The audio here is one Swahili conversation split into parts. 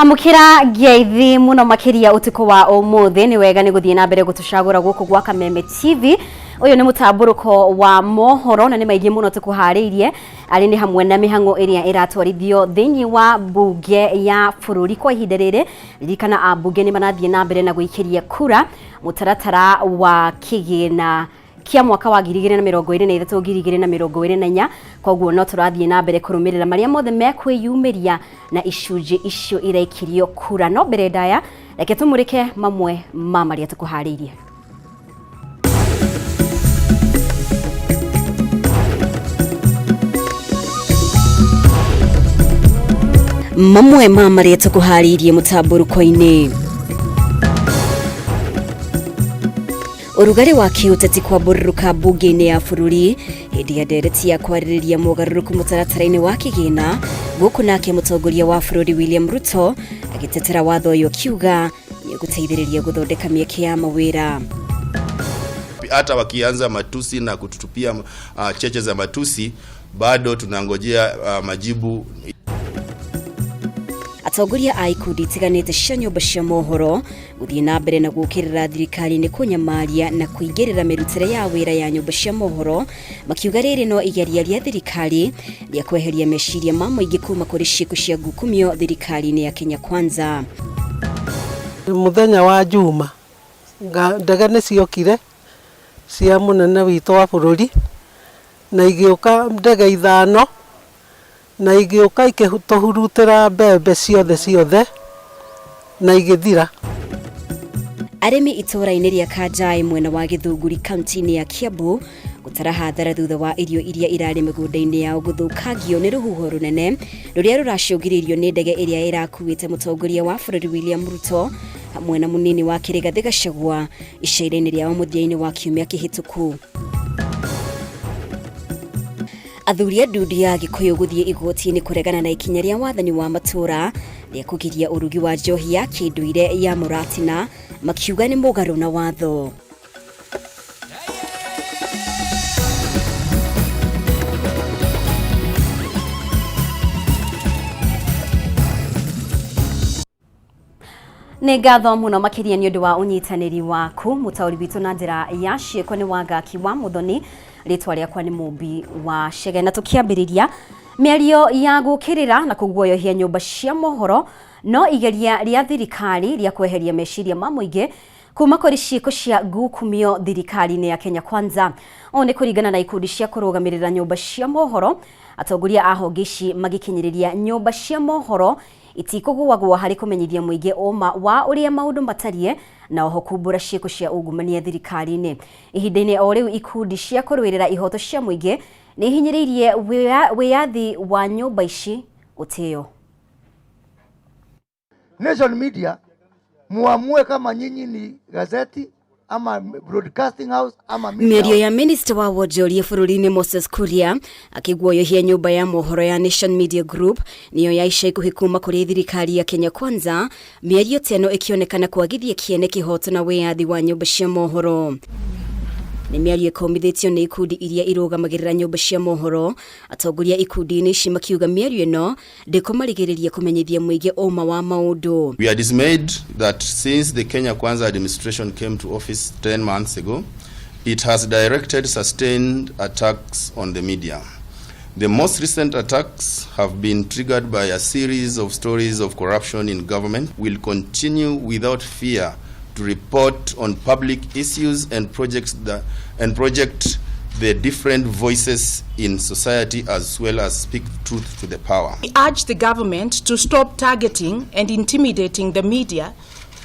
Amukira geithi muno makiria utuko wa umuthi ni wega ni guthie na mbere gutushagura guku gwa Kameme TV. Uyu ni Mutamburoko Wa Mohoro na ni maigi muno tukuhariirie ari ni hamwe na mihango iria iratwarithio thiini wa bunge ya bururi kwa ihinda riri ririkana ambunge ni manathie na mbere na guikiria kura mutaratara wa kigina kia mwaka wa 2023-2024 koguo no turathie na mbere kurumirira maria mothe mekwiyumiria na icunji icio iraikirio kura no mbere ndaya reke tumurike mamwe ma maria tukuhariirie. Mamwe ma maria tukuhariirie Mutamburoko-ini. Urugari wa kiuteti kwa bururuka bunge-ini ya bururi hindi ya ndereti ya kwaririria mugaruruku mutaratara-ini wa kigina guku nake mutongoria wa bururi William Ruto agitetera watho uyu kiuga ni guteithiriria guthondeka mieke ya mawira. Hata wakianza matusi na kututupia cheche za matusi bado tunangojea majibu. Atongoria a ikundi tiganite cia nyumba cia mohoro guthie na mbere na gukirira thirikari ni kunyamaria na kuingirira mirutire ya wira ya nyumba cia mohoro makiuga riri no igeria ria thirikari ria kweheria meciria ma muingi kuma kuri ciiko cia ngukumio thirikari-ini ya Kenya Kwanza. Muthenya wa Juma ndege ni ciokire cia munene witu wa bururi na igiuka ndege ithano na igiuka ikihurutira mbembe ciothe na igithira. Aremi itura-ini ria Kajai mwena wa Githunguri kaunti-ini ya Kiambu gutara hathara thutha wa irio iria irari migunda-ini yao guthukagio ni ruhuho runene ruria ruracungiririo ni ndege iria irakuite mutongoria wa bururi William Ruto hamwe na munini wa Rigathi Gachagua icaira-ini riao muthia-ini wa kiumia kihituku. Athuri a ndundu ya Gikuyu guthie igoti-ini kuregana na ikinya ria wathani wa matura ria kugiria urugi wa njohi ya kinduire ya Muratina makiuga ni mugaru na watho. Ni ngatho muno makiria ni undu wa unyitaniri waku mutauri bitu na njira ya cieko ni wagaki wa muthoni ritwa riakwa ni mumbi wa Chege na tukiambiriria miario ya gukirira na kuguoyohia nyumba cia mohoro no igeria ria thirikari ria kweheria meciria ma muingi kuma kuri ciiko cia ngukumio thirikari-ini ya Kenya Kwanza. One kuringana na ikundi cia kurugamirira nyumba cia mohoro atongoria a honge ici magikinyiriria nyumba cia mohoro itikugwagwa hari kumenyithia muingi oma wa uria maundu matarie na oho kumbura ciiko cia ungumania thirikari-ini. Ihinda-ini o riu ikundi cia kurwirira ihoto cia muingi ni hinyiriirie wiyathi wa nyumba ici utio. Nation media muamue kama nyinyi ni gazeti ama broadcasting house ama media. Miario ya minister wa wonjoria bururi-ini Moses Kuria akiguoyohia nyumba ya mohoro ya Nation Media Group niyo ya ica ikuhi kuma kuri thirikari ya Kenya Kwanza, miario teno ikionekana kwagithia kiene kihoto na wiyathi wa nyumba cia mohoro. Ni miario komithitio ni ikundi iria irugamagirira nyumba cia mohoro atongoria ikundi-ini ici makiuga miario ino ndikumarigiriria kumenyithia muingi oma wa maundu. We are dismayed that since the Kenya Kwanza administration came to office 10 months ago, it has directed sustained attacks on the media. The most recent attacks have been triggered by a series of stories of corruption in government. Will continue without fear to report on public issues and project the different voices in society as well as speak truth to the power. We urge the government to stop targeting and intimidating the media,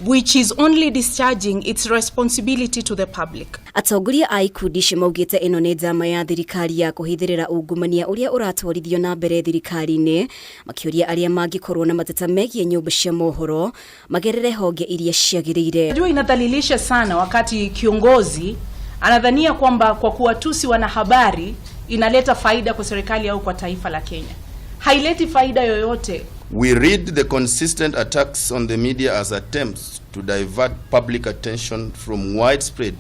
which is only discharging its responsibility to the public. Atongoria a ikundi ici maugite ino ni njama ya thirikari ya kuhithirira ungumania uria uratwarithio na mbere thirikari-ini makiuria aria mangikorwo na mateta megie nyumba cia mohoro magerere honge iria ciagiriire. Najua inadhalilisha sana wakati kiongozi anadhania kwamba kwa kuwatusi wanahabari inaleta faida kwa serikali au kwa taifa la Kenya. Haileti faida yoyote. We read the consistent attacks on the media as attempts to divert public attention from widespread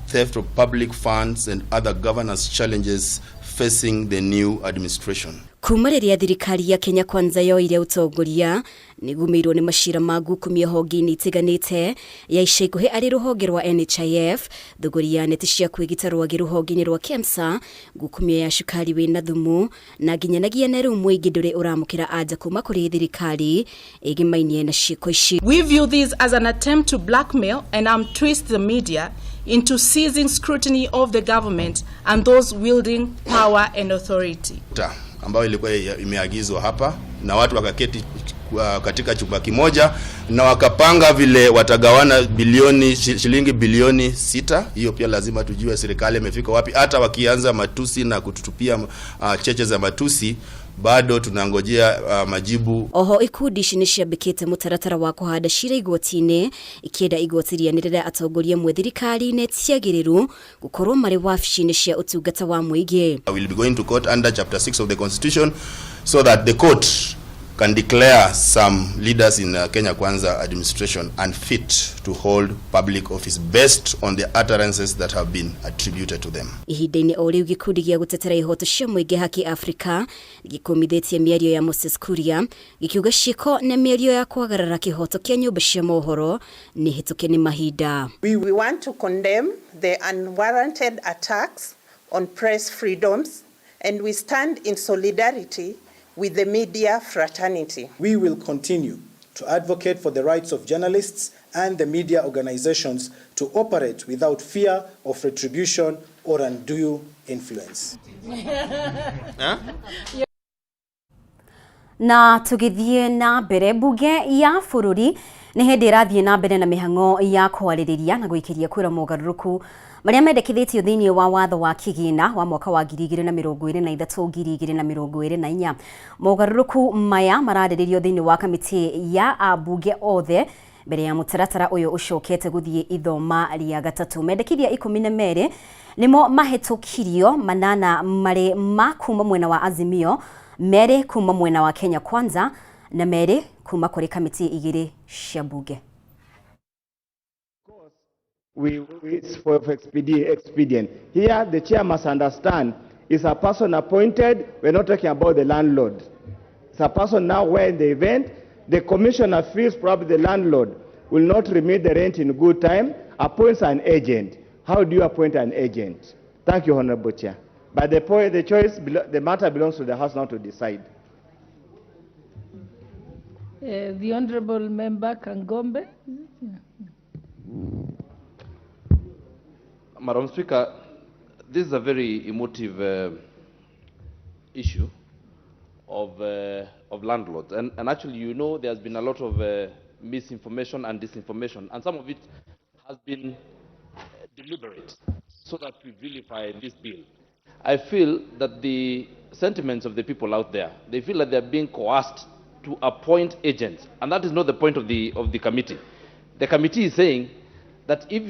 theft of public funds and other governance challenges facing the new administration. Kuma riria thirikari ya Kenya Kwanza yoire utongoria nigumirwo ni mashira magu kumia honge-ini itiganite ya ica ikuhi ari ruhonge rwa NHIF thuguri ya neti cia kwigita rwagi ruhonge-ini rwa KEMSA gukumia ya shukari wina thumu na nginyanagia na riu muingi nduri uramukira anja kuma kuri thirikari igimainie na ciiko ici. We view this as an attempt to blackmail and twist the media into seizing scrutiny of the government and those wielding power and authority. Ambayo ilikuwa imeagizwa hapa na watu wakaketi katika chumba kimoja na wakapanga vile watagawana shilingi bilioni 6. Hiyo pia lazima tujue serikali imefika wapi. Hata wakianza matusi na kututupia cheche za matusi, bado tunangojea majibu. Oho ikundi ici niciambikite mutaratara wa kuhanda cira igoti-ini ikienda igotirianirira atongoria mwe thirikari-ini ciagiriru gukorwo mari wabici-ini cia utungata wa muingi. I will be going to court under chapter 6 of the constitution so that the court can declare some leaders in Kenya Kwanza administration unfit to hold public office based on the utterances that have been attributed to them. Ihinda-ini o riu gikundi gia gutetera ihoto cia muingi haki Africa gikumithitie miario ya Moses Kuria gikiuga ciiko na miario ya kwagarara kihoto kia nyumba cia mohoro ni hituke ni mahinda. We want to condemn the unwarranted attacks on press freedoms and we stand in solidarity with the media fraternity. We will continue to advocate for the rights of journalists and the media organizations to operate without fear of retribution or undue influence. Na tugithie na mbere bunge ya bururi ni hindi irathie na mbere na mihango ya kwaririria na guikiria kwira mogaruruku maria mendekithitio thiini wa watho wa kigina wa mwaka wa 2023-2024. Mogaruruku maya marariririo thiini wa kamiti ya abunge othe mbere ya mutaratara uyu ucokete guthie ithoma ria gatatu. Mendekithia 12 nimo mahitukirio, 8 mari makuma mwena wa Azimio, 2 kuma mwena wa Kenya Kwanza na 2 kuma kuri kamiti 2 cia bunge. It's for expedient. Here, the chair must understand, it's a person appointed. We're not talking about the landlord. It's a person now where in the event, the commissioner feels probably the landlord will not remit the rent in good time, appoints an agent. How do you appoint an agent? Thank you, Honorable Chair. But the matter belongs to the House now to decide. The Honorable Member Kangombe. Madam Speaker, this is a very emotive issue of landlords. And actually, you know, there's been a lot of misinformation and disinformation, and some of it has been deliberate so that we vilify this bill. I feel that the sentiments of the people out there, they feel that they're being coerced to appoint agents, and that is not the point of the committee. The committee is saying that if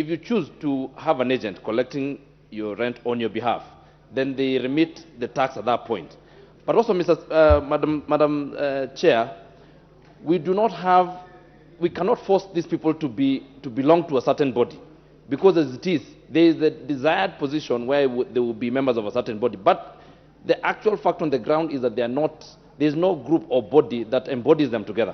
you choose to have an agent collecting your rent on your behalf, then they remit the tax at that point. But also, Madam Chair, we cannot force these people to belong to a certain body, because as it is, there is a desired position where they will be members of a certain body. But the actual fact on the ground is that there is no group or body that embodies them together.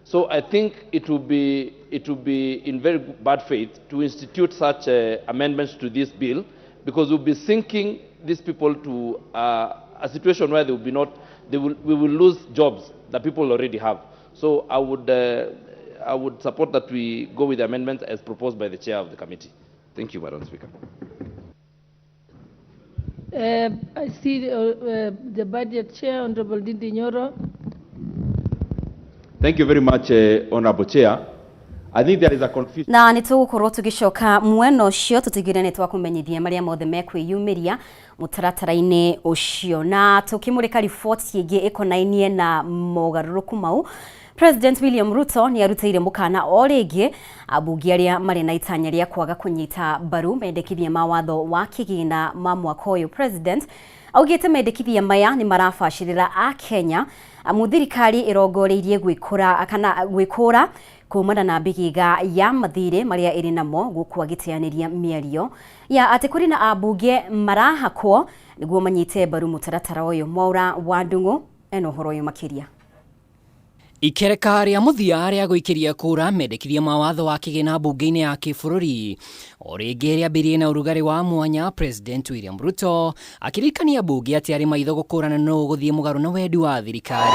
So I think it will be in very bad faith to institute such amendments to this bill, because we'll be sinking these people to a situation where we will lose jobs that people already have. So I would support that we go with the amendments as proposed by the chair of the committee. Thank you, Madam Speaker. I see the budget chair, Honorable Ndindi Nyoro. Thank you very much, Honorable Chair. I think there is a confusion. Na nitugukorwo tugicoka mwena ucio tutigire ni twakumenyithia maria mothe mekwiyumiria mutaratara-ini ucio, na tukimurika report yingi ikonainie na mogaruruku mau. President William Ruto ni arutire mukana o ringi abunge aria mari na itanya ria kwaga kunyita baru mendekithia mawatho wa kigina ma mwaka uyu. President augite mendekithia maya ni marabacirira a Kenya muthirikari irongoreirie gwikura kumana na bigiga ya mathire maria iri namo guku agiteaniria miario ya ati kuri na abunge marahakwo niguo manyite mbaru mutaratara uyu. Mwaura wa Ndung'u ena uhoro uyu makiria. Ikereka ria muthia ria guikiria kura mendekithia mawatho wa kigina bunge-ini ya kibururi o ringi riambirie na urugari wa mwanya. President William Ruto akirikania bunge ati ari maitho gukurana no guthie mugaru na wendi wa thirikari.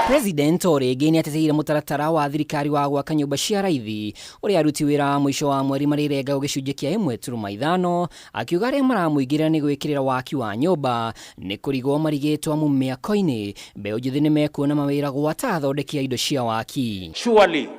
President o ringi ni ateteire mutaratara wa thirikari wa gwaka nyumba cia raithi uria aruti wira mwisho wa mweri marirenga gicunjĩ kia 1.5 akiuga aria maramuigirira ni gwikirira waki wa nyumba ni kurigwo marigitwa mu miako-ini. Mbeũ njĩthĩ ni mekuona mawira gwata athondeki indo cia waki. Surely,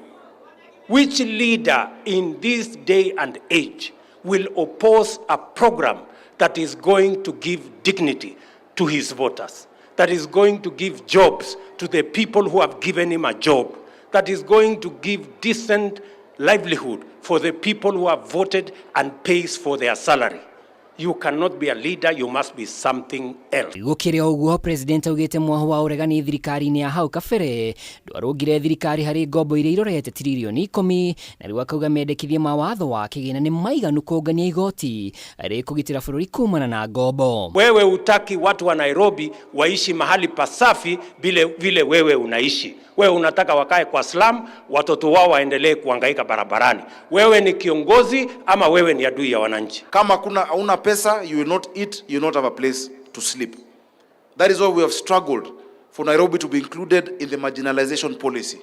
which leader in this day and age will oppose a program that is going to give dignity to his voters, that is going to give jobs to the people who have given him a job, that is going to give decent livelihood for the people who have voted and pays for their salary? You cannot be a leader, you must be something else. Gukiria uguo President augite mwaho wa uregani thirikari-ini ya hau kabere ndwarungire thirikari hari ngombo iria irorete trilioni 10 na riu akauga mendekithie mawatho wa kigina ni maiganu kungania igoti ari kugitira bururi kumana na ngombo. Wewe utaki watu wa Nairobi waishi mahali pasafi vile wewe unaishi. Wewe unataka wakae kwa slum, watoto wao waendelee kuhangaika barabarani. Wewe ni kiongozi ama wewe ni adui ya wananchi? Kama hauna pesa, you will not eat, you will not have a place to sleep. That is why we have struggled for Nairobi to be included in the marginalization policy.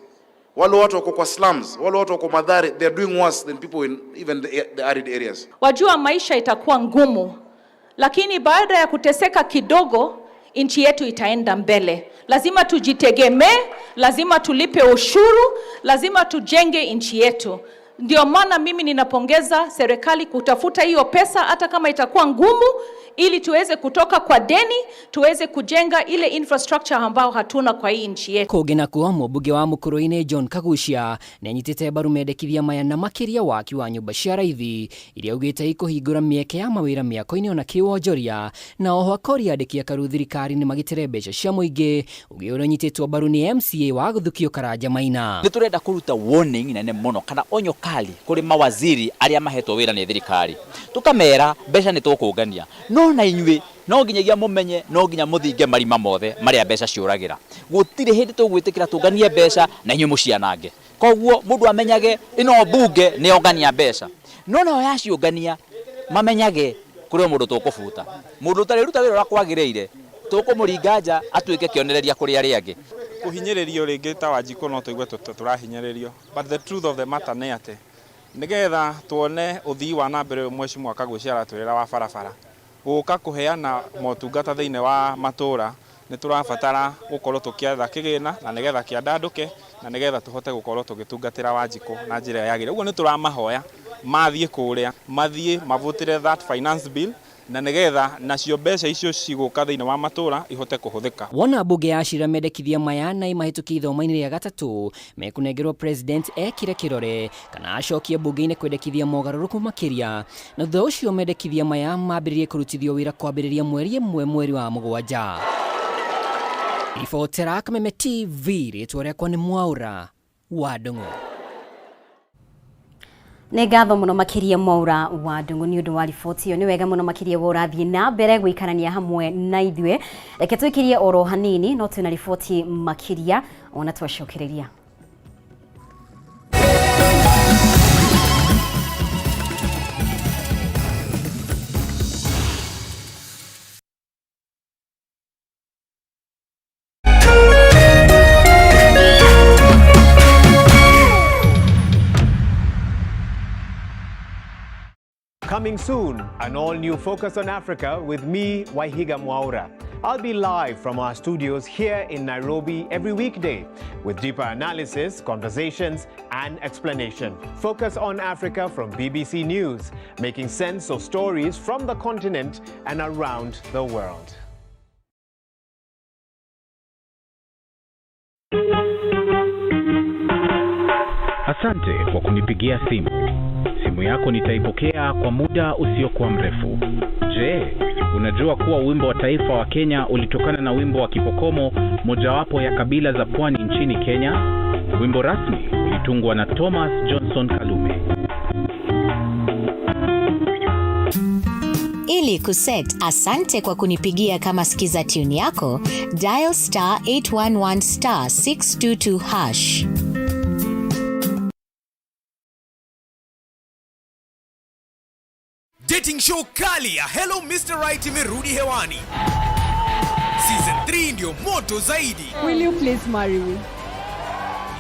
Wale watu wako kwa slums, wale watu wako Mathare, they are doing worse than people in even the arid areas. Wajua maisha itakuwa ngumu, lakini baada ya kuteseka kidogo, nchi yetu itaenda mbele. Lazima tujitegemee, lazima tulipe ushuru, lazima tujenge nchi yetu. Ndio maana mimi ninapongeza serikali kutafuta hiyo pesa hata kama itakuwa ngumu, ili tuweze kutoka kwa deni, tuweze kujenga ile infrastructure ambao hatuna kwa hii nchi yetu. Kugina kuwa mbunge wa Mukurũ-inĩ John Kagucia ni anyitite mbaru mendekithia maya na makiria waki wa nyumba cia raithi iria augite ikuhingura mieke ya mawira miako-ini ona kiwonjoria na oho akoria andiki akaru thirikari ni magitire mbeca cia muingi ugiura nyititwo mbaru ni MCA wa Guthukio Karanja Maina. Ni turenda kuruta warning nene muno kana onyo kali kuri mawaziri aria mahetwo wira ni thirikari tukamera mbeca ni tukungania no na inyui no nginyagia mumenye no nginya muthinge marima mothe maria mbeca ciuragira gutire hindi tugwitikira tunganie mbeca na inyui mucianange koguo mundu amenyage ino bunge ni ongania mbeca no na yaciungania mamenyage kuri mundu tukubuta mundu tari ruta wira kwagiriire tukumuringanja atuike kionereria kuri ari angi kuhinyiririo ringi ta Wanjikũ no tuigwe turahinyiririo but the truth of the matter ni ati nigetha tuone uthii wa nambere mheshimiwa Kagucia aratwira wa barabara guka kuheana motungata thiine wa matura ni turabatara gukorwo tukiatha kigina na nigetha kiandanduke na nigetha tuhote gukorwo tugitungatira Wanjikũ na njira yagire uguo ni turamahoya mathie kuria mathie mavutire that finance bill na nigetha nacio mbeca icio ciguka thiine wa matura ihote kuhuthika. Wona bunge yacira mendekithia maya na imahituki ithomo-ini ria gatatu mekunengerwo president ekire kirore kana acokie bunge-ini kwendekithia mogaruruku makiria na thutha ucio mendekithia maya mambiririe kurutithio wira kwambiriria mweri wa 7. Ribotera Kameme TV ritwa riakwa ni Mwaura wa Ndung'u. Nĩ ngatho mũno makiria Mwaura wa Ndung'u nĩ ũndũ wa riboti ĩyo. Nĩ wega mũno makiria wo ũrathiĩ na mbere gũikarania hamwe na ithuĩ. Reke twĩkirie oro hanini no twĩna riboti makiria ona twacokereria. Coming soon, an all-new Focus on Africa with me, Waihiga Mwaura. I'll be live from our studios here in Nairobi every weekday with deeper analysis, conversations, and explanation. Focus on Africa from BBC News, making sense of stories from the continent and around the world. Asante kwa kunipigia simu. Simu yako nitaipokea kwa muda usiokuwa mrefu. Je, unajua kuwa wimbo wa taifa wa Kenya ulitokana na wimbo wa Kipokomo, mojawapo ya kabila za pwani nchini Kenya? Wimbo rasmi ulitungwa na Thomas Johnson Kalume. Ili kuset asante kwa kunipigia kama skiza tune yako, dial *811*622#. Dating show kali ya Hello Mr. Right imerudi hewani. Season 3 ndio moto zaidi. Will you please marry me?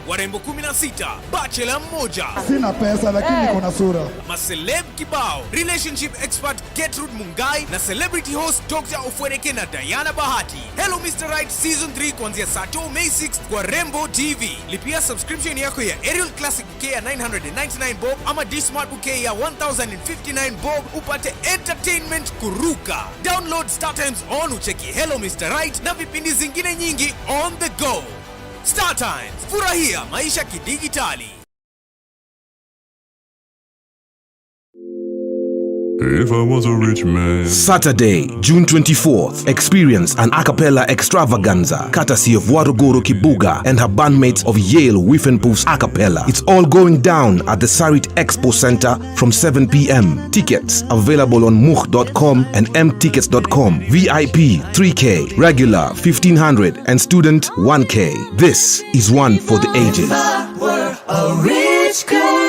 Warembo 16, bachelor mmoja. Sina pesa lakini niko na sura. Maceleb kibao, relationship expert Gertrude Mungai na celebrity host Dr. Ofwereke na Diana Bahati. Hello Mr. Right Season 3 kuanzia Saturday May 6 kwa Rembo TV. Lipia subscription yako ya Aerial Classic bouquet ya 999 bob ama D-Smart bouquet ya 1059 bob upate entertainment kuruka. Download Star Times on ucheki Hello Mr. Right na vipindi zingine nyingi on the go. Star Times, furahia maisha kidigitali. If I was a rich man. Saturday, June 24th, experience an a cappella extravaganza courtesy of Waruguru Kibuga and her bandmates of Yale Wiffenpoof's a cappella. It's all going down at the Sarit Expo Center from 7 p.m. Tickets available on much.com and mtickets.com. VIP 3K, regular 1500 and student 1K. This is one for the ages. We're a rich girl.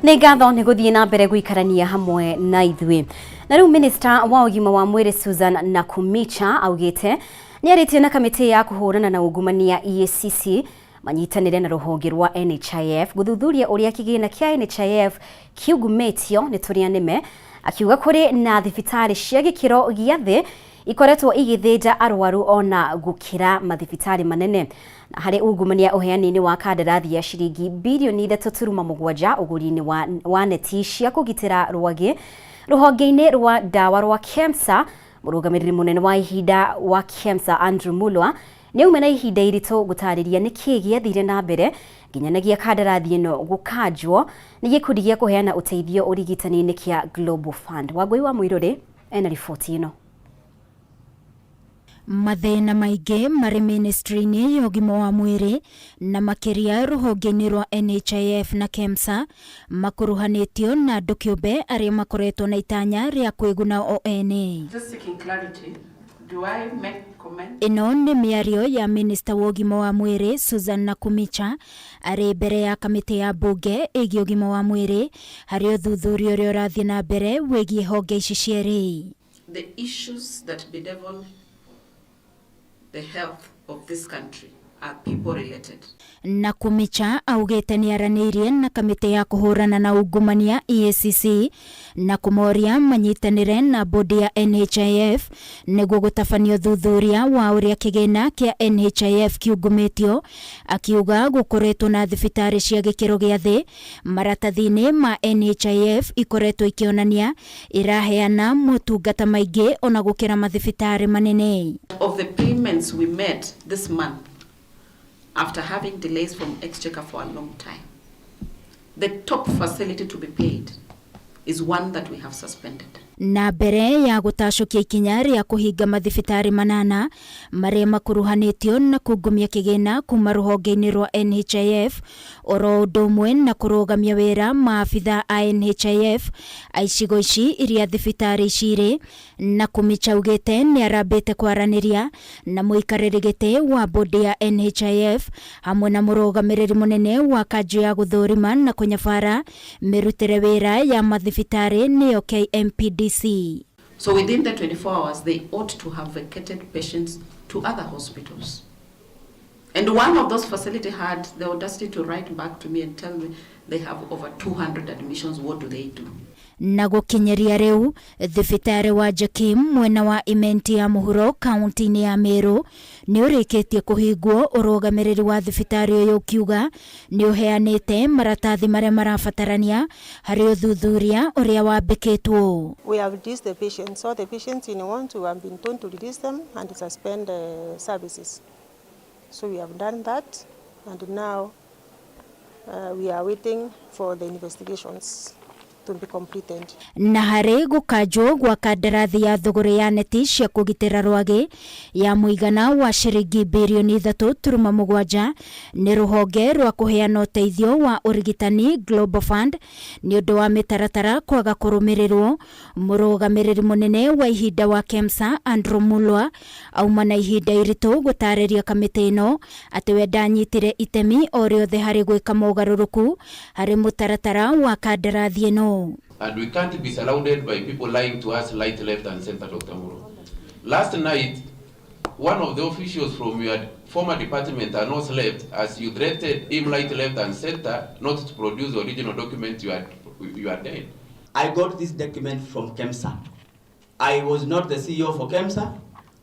Nĩ ngatho nĩ gũthiĩ na mbere gũikarania hamwe na ithuĩ. Na rĩu Minister wa ũgima wa mwĩrĩ Susan Nakumicha augĩte nĩ arĩtie na kamĩtĩ ya kũhũrana na ungumania EACC manyitanĩre na rũhonge rwa NHIF gũthuthuria ũrĩa kĩgĩna kĩa NHIF kiungumĩtio nĩ tũrĩa nĩme, akiuga kũrĩ na thibitarĩ cia gĩkĩro gĩa thĩ ikoretwo igĩthĩnja arwaru ona gũkĩra mathibitarĩ manene. Harĩ ungumania ũheani-inĩ wa kandarathi ya ciringi bilioni 3.7 ũgũri-inĩ wa neti cia kũgitĩra rwagĩ rũhonge-inĩ rwa ndawa rwa KEMSA, mũrũgamĩrĩri mũnene wa ihinda wa KEMSA Andrew Mulwa nĩ umena ihinda iritũ gũtarĩria nĩkĩ gĩathire na mbere nginyanagia kandarathi ĩno gũkanjwo nĩ gĩkundi gĩa kũheana ũteithio ũrigitani-inĩ kĩa Global Fund. Wangui wa Mũirũrĩ ena riboti ĩno. Mathĩna maingĩ marĩ ministry-inĩ ya ũgima wa mwĩrĩ na makĩria rũhonge-inĩ rwa NHIF na KEMSA makuruhanĩtio na andũ kĩũmbe arĩa makoretwo na itanya rĩa kwĩguna o ene. Ĩno nĩ mĩario ya Minister wa ũgima wa mwĩrĩ Susan Nakumicha arĩ mbere ya kamĩtĩ ya mbunge ĩgiĩ ũgima wa mwĩrĩ harĩ ũthuthuria ũrĩa ũrathiĩ na mbere wĩgiĩ honge ici cierĩ. The issues that bedevil the health of this country are people related. Nakumicha augĩte nĩ aranĩirie na kamĩtĩ ya kũhũrana na ungumania EACC na kũmoria manyitanĩre na bodi ya NHIF nĩguo gũtabanio thuthuria wa ũrĩa kĩgĩna kĩa NHIF kiungumĩtio, akiuga gũkoretwo na thibitarĩ cia gĩkĩro gĩa thĩ maratathi-inĩ ma NHIF ikoretwo ikĩonania iraheana motungata maingĩ ona gũkĩra mathibitarĩ manene. Of the payments we made this month after having delays from Exchequer for a long time, the top facility to be paid is one that we have suspended. Na mbere ya gutacokia ikinya ria kuhinga mathibitari manana maria makuruhanitio na kungumia kigina kuma ruhonge-ini rwa NHIF oro undu umwe na kurugamia wira maabitha a NHIF aicigo ici iria thibitari iciri na kumicha ugite ni arambite kwaraniria na muikariri giti wa bodi ya NHIF hamwe na murugamiriri munene wa kanju ya guthurima na kunyabara mirutire wira ya mathibitari niyo KMPDC. So within the 24 hours, they ought to have vacated patients to other hospitals. And one of those facilities had the audacity to write back to me and tell me they have over 200 admissions. What do they do? Na gukinyeria riu thibitari wa Jakim mwena wa Imenti ya Muhuro kaunti-ini ya Meru ni urikitie kuhingwo urugamiriri wa thibitari uyu ukiuga ni uheanite maratathi maria marabatarania hari uthuthuria uria wambikitwo. We have released the patients, so the patients in want to have been told to release them and suspend services. So we have done that, and now we are waiting for the investigations to be completed. Na hari gukanjwo gwa kandarathi ya thogora ya neti cia kugitira rwagi ya muigana wa ciringi bilioni 3.7 ni ruhonge rwa kuheana uteithio wa urigitani Global Fund ni undu wa mitaratara kwaga kurumirirwo. Murugamiriri munene wa ihinda wa KEMSA Andrew Mulwa auma na ihinda iritu gutariria kamiti ino ati we ndanyitire itemi o riothe hari gwika mogaruruku hari mutaratara wa kandarathi ino. And we can't be surrounded by people lying to us right, left and center, Dr. Muro. Last night, one of the officials from your former department are not left as you directed him right, left and center not to produce the original document you are dead. I got this document from KEMSA. I was not the CEO for KEMSA.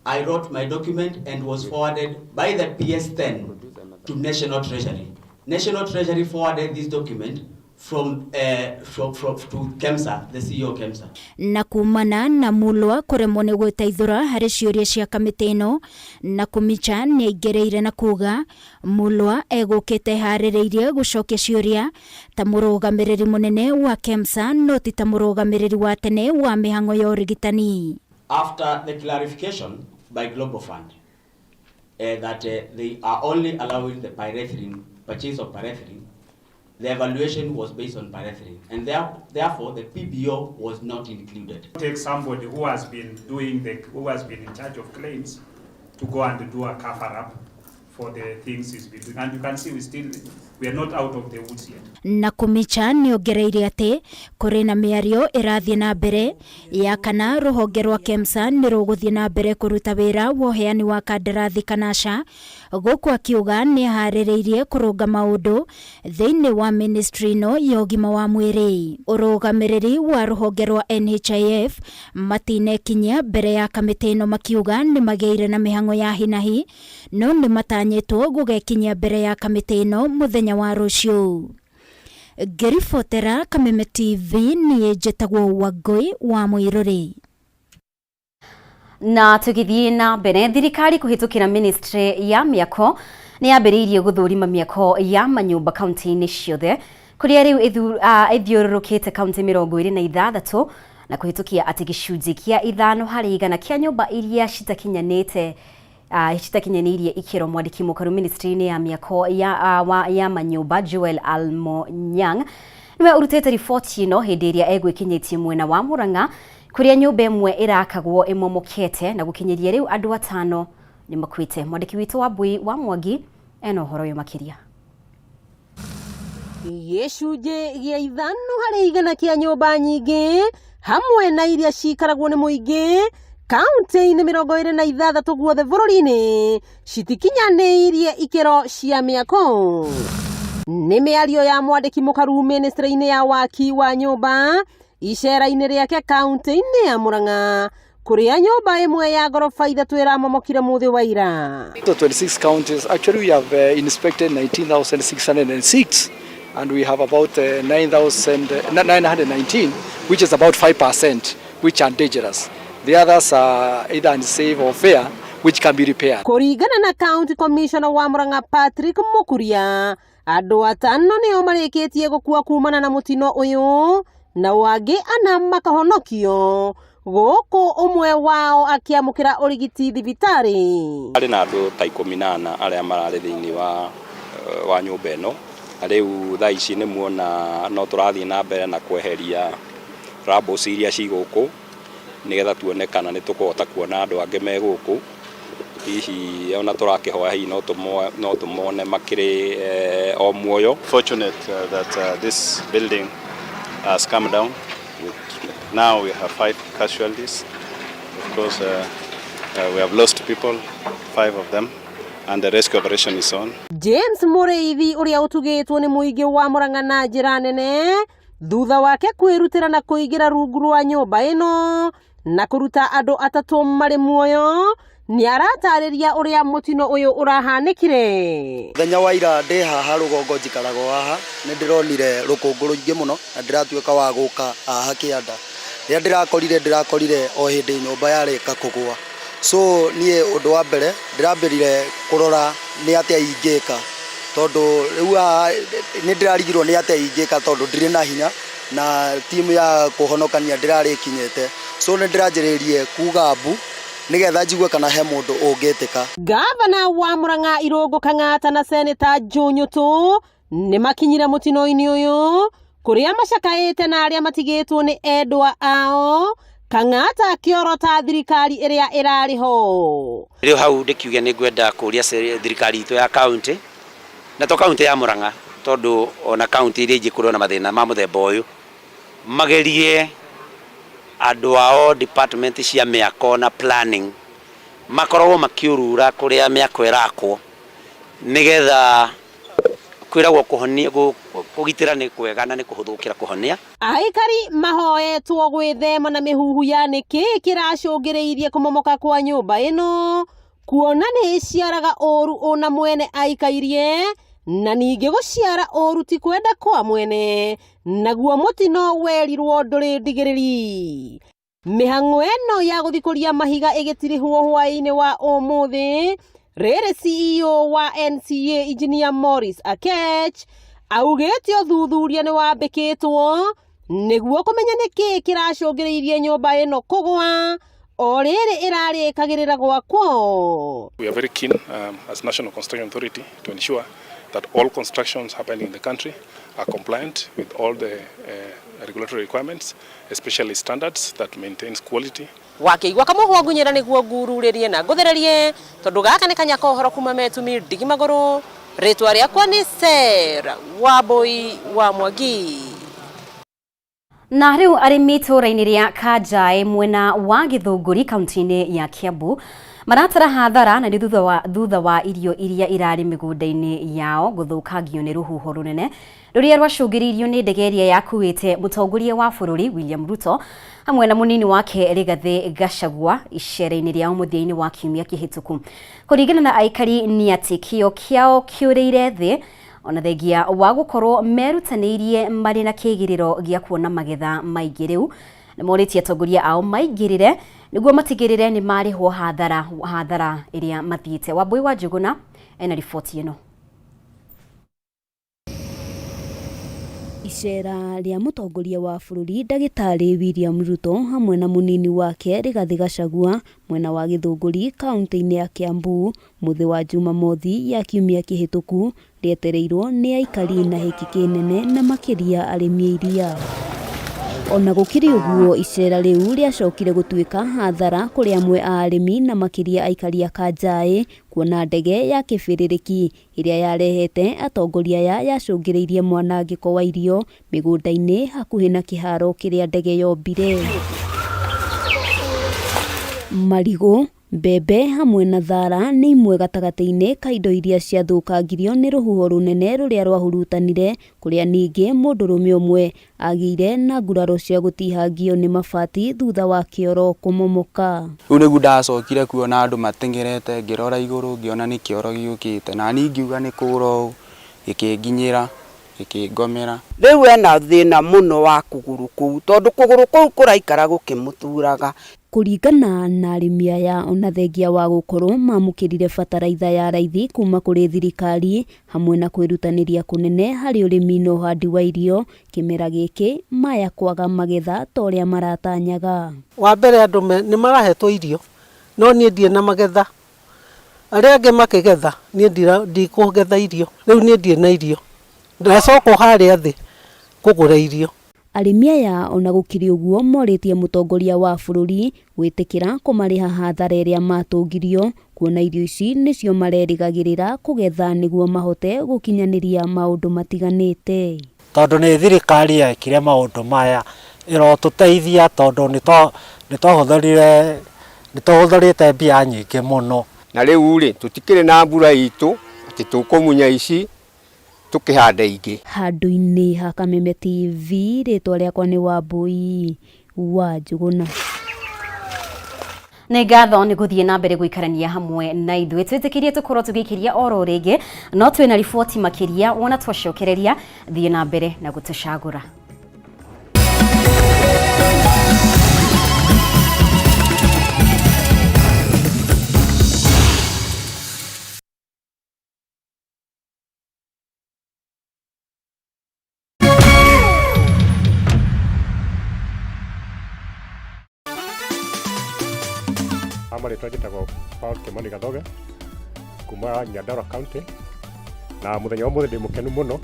I wrote my document and was forwarded by the PS10 to National Treasury. National Treasury forwarded this document from to KEMSA, the CEO KEMSA. Na kumana na Mulwa kuremwo ni gwitaithura hari ciuria cia kamiti ino na kumicha ni aigereire na kuga Mulwa egukite haririirie gucokia ciuria ta murugamiriri munene wa KEMSA no ti ta murugamiriri wa tene wa mihango ya urigitani. After the clarification by Global Fund that they are only allowing the pyrethrin, purchase of pyrethrin, the evaluation was based on pyrethrin, and therefore the PBO was not included. Take somebody who has been in charge of claims to go and do a cover-up for the things he's been doing, and you can see we are not out of the woods yet. Na kumicha ni ongereire ati kuri na miario irathie na mbere ya kana ruhonge rwa KEMSA ni ruguthie na mbere kuruta wira wa uheani wa kandarathi kanasha guku akiuga ni haririirie kurunga maundu thiini wa ministry no ya ugima wa mwiri. Urugamiriri wa ruhonge rwa NHIF matine kinya mbere ya kamiti ino makiuga ni mageire na mihango ya hinahi no ni matanyitwo gugekinya mbere ya kamiti ino muthenya wa rucio. Gerifotera Kameme TV ni jetagwo Wagoi wa Muiruri. Na tugithie na mbere thirikari kuhitukira ministry ya miako ni yambiriirie guthurima miako ya manyumba kaunti-ini ciothe kuria riu ithiururukite kaunti 26 na kuhitukia ati gicunji kia 5 hari igana kia nyumba iria citakinyanirie ikiro mwandiki mukaru ministry-ini ya miako ya manyumba Joel Almonyang niwe urutete riboti ino hindi iria egwikinyitie mwena wa Murang'a kuria nyumba imwe irakagwo imomokete na gukinyiria riu andu 5 ni makwite. Mwandiki witu wa Bui wa Mwangi eno horo yo makiria. Gicunji gia 5 hari igana kia nyumba nyingi hamwe na iria cikaragwo ni muingi kaunti-ini 26 guothe bururi-ini citikinyaniirie ikiro cia miako. Ni miario ya mwandiki mukaru ministry-ini ya waki wa nyumba icera-ini riake kaunti-ini ya Murang'a kuria nyumba imwe ya gorofa 3 iramomokire muthi wa ira. The 26 counties actually we have inspected 19,606 and we have about 919 which is about 5% which are dangerous. The others are either unsafe or fair, which can be repaired. Kuringana na County Commissioner wa Murang'a Patrick Mukuria, andu 5 nio marikitie gukua kumana na mutino uyu na wangĩ ana makahonokio gũkũ ũmwe wao akĩamũkĩra ũrigiti thibitarĩ. Arĩ na andũ ta 14 arĩa mararĩ thĩinĩ wa nyũmba ĩno. Rĩu thaa ici nĩ muona no tũrathiĩ na mbere na kweheria labs iria ci gũkũ nĩgetha tuone kana nĩ tũkũhota kuona andũ angĩ me gũkũ. Hihi ona tũrakĩhoya hihi no tũmone makĩrĩ o muoyo. Fortunate that this building has come down. Now we have 5 casualties. Of course, we have lost people, 5 of them, and the rescue operation is on. James Mũrĩithi ũrĩa ũtugĩtwo nĩ mũingĩ wa Mũrang'a na njĩra nene thutha wake kwĩrutĩra na kũingĩra rungu rwa nyũmba ĩno na kũruta andũ 3 marĩ muoyo nĩ aratarĩria ũrĩa mũtino ũyũ ũrahanĩkire. Thenya wa ira ndĩ haha rũgongo njikarago haha nĩ ndĩronire rũkũngũ rũingĩ mũno na ndĩratuĩka wa gũka haha kĩanda. Rĩrĩa ndĩrakorire o hĩndĩ nyũmba yarĩka kũgũa. So niĩ ũndũ wa mbere ndĩrambĩrire kũrora nĩ atĩa ingĩka tondũ rĩu nĩ ndĩrarigirwo nĩ atĩa ingĩka tondũ ndirĩ na hinya na timu ya kũhonokania ndĩrarĩ kinyete. So nĩ ndĩranjĩrĩirie kuga mbu nĩgetha njigue kana he mũndũ ũngĩtĩka. Gavana wa Mũrang'a Irũngũ Kang'ata na Seneta Joe Nyũtũ nĩ makinyire mũtino-inĩ ũyũ kũrĩa macakaĩte na arĩa matigĩtwo nĩ endwa ao. Kang'ata akĩorota thirikari ĩrĩa ĩrarĩ ho. Rĩu hau ndĩkiuge nĩ ngwenda kũria thirikari itũ ya county na to county ya Mũrang'a tondũ ona county iria ingĩ kũrĩ na mathĩna ma mũthemba ũyũ magerie andũ ao department cia mĩako na planning makoragwo makiurura kũrĩa mĩako ĩrakwo nĩgetha kwĩragwo kũhonia kũgitĩra nĩ kwega na nĩ kũhũthũkĩra kũhonia. Aikari mahoetwo gwĩthema na mĩhuhu ya nĩkĩ kĩracũngĩrĩirie kũmomoka kwa nyũmba ĩno kuona nĩ ciaraga ũru ona mwene aikairie na ningĩ gũciara ũru ti kwenda kwa mwene naguo mũtino werirwo ndũrĩ ndigĩrĩri. Mĩhang'o ĩno ya gũthikũria mahiga ĩgĩtirihwo hwaĩ-inĩ wa ũmũthĩ rĩrĩ CEO wa NCA Engineer Morris Akech augĩte ũthuthuria nĩ wambĩkĩtwo nĩguo kũmenya nĩkĩ kĩracũngĩrĩirie nyũmba ĩno kũgwa o rĩrĩ ĩrarĩkagĩrĩra gwakwo. We are very keen as National Construction Authority to ensure that all constructions happening in the country are compliant with all the regulatory requirements, especially standards that maintains quality. Wakĩigua kamũhwa ngunyĩra nĩguo ngururĩrie na ngũthererie tondũ gaka nĩ kanya kohoro kuma Metumi Ndigi Magũrũ. Rĩtwa rĩakwa nĩ Sarah Wambui wa Mwangi. Na rĩu arĩmi itũũra-inĩ rĩa Kanjaĩ mwena wa Gĩthũngũri kaunti-inĩ ya Kiambu maratara hathara na thutha wa irio iria irarĩ mĩgũnda-inĩ yao gũthũkangio nĩ rũhuho rũnene rũrĩa rwacũngĩrĩirio nĩ ndege ĩrĩa yakuĩte mũtongoria wa bũrũri William Ruto hamwe na mũnini wake Rigathĩ Gachagua icera-inĩ rĩao mũthia-inĩ wa kiumia kĩhĩtũku. Kũringana na aikari nĩ atĩ kĩo kĩao kĩũrĩire thĩ ona thengia wa gũkorwo merutanĩirie marĩ na kĩgĩrĩro gĩa kuona magetha maingĩ. Rĩu nĩ morĩtie atongoria ao maingĩrĩre nĩguo matigĩrĩre nĩ marĩhwo hathara ĩrĩa mathiĩte. Wambui wa Njũgũna ena riboti ĩno. Icera rĩa mũtongoria wa bũrũri ndagĩtarĩ William Ruto hamwe na mũnini wake Rigathĩ Gachagua mwena wa Gĩthũngũri kaunti-inĩ ya Kiambu mũthĩ wa Jumamothi ya kiumia kĩhĩtũku rĩetereirwo nĩ aikari na hĩki kĩnene na makĩria arĩmi iria. Ona gũkĩrĩ ũguo icera rĩu rĩacokire gũtuĩka hathara kũrĩ amwe a arĩmi na makĩria aikari a Kanjaĩ kuona ndege ya kĩbĩrĩrĩki ĩrĩa yarehete atongoria aya yacũngĩrĩirie mwanangĩko wa irio mĩgũnda-inĩ hakuhĩ na kĩharo kĩrĩa ndege yombire. Marigũ, mbembe hamwe na thara nĩ imwe gatagatĩ-inĩ ka indo iria ciathũkangirio nĩ rũhuho rũnene rũrĩa rwahurutanire kũrĩa ningĩ mũndũrũme ũmwe agĩire na nguraro cia gũtihangio nĩ mabati thutha wa kĩoro kũmomoka. Rĩu nĩguo ndacokire kuona andũ matengerete ngĩrora igũrũ ngĩona nĩ kĩoro gĩũkĩte na niĩ ngiuga nĩ kũra gĩkĩnginyĩra ikingomera riu ena thina muno wa kuguru kuu tondu kuguru kuu kuraikara gukimuturaga. Kuringana na arĩmi aya ona thengia wa gũkorwo mamũkĩrire bataraitha ya raithi kuma kũrĩ thirikari hamwe na kwĩrutanĩria kũnene harĩ ũrĩmi na ũhandi wa irio, kĩmera gĩkĩ maya kwaga magetha ta ũrĩa maratanyaga. Wa mbere andũ nĩ marahetwo irio no niĩ ndirĩ na magetha, arĩa angĩ makĩgetha niĩ ndikũgetha irio, rĩu niĩ ndirĩ na irio, ndacoka harĩa thĩ kũgũra irio. Arĩmi aya ona gũkĩrĩ ũguo morĩtie mũtongoria wa bũrũri gwĩtĩkĩra kũmarĩha hathara ĩrĩa matũngirio, kuona irio ici nĩcio marerĩgagĩrĩra kũgetha nĩguo mahote gũkinyanĩria maũndũ matiganĩte. Tondũ nĩ thirikari yekire maũndũ maya ĩrotũteithia tondũ nĩtũhũthĩrĩte mbia nyingĩ mũno. Na rĩu rĩ tũtikĩrĩ na mbura itũ atĩ tũkũmunya ici tukihanda ingĩ. Handũ-inĩ ha Kameme TV, rĩtwa rĩakwa nĩ Wambui wa Njũgũna. Nĩ ngatho nĩ gũthiĩ na mbere gũikarania hamwe na ithuĩ, twĩtĩkĩrie tũkorwo tũgĩikĩria oro rĩngĩ, no twĩna riboti makĩria wona twacokereria thiĩ na mbere na gũtũcagũra. Marĩtwa njĩtagwo Paul Kimani Gathoge kuma Nyandarua County, na mũthenya wa ũmũthĩ ndĩ mũkenu mũno.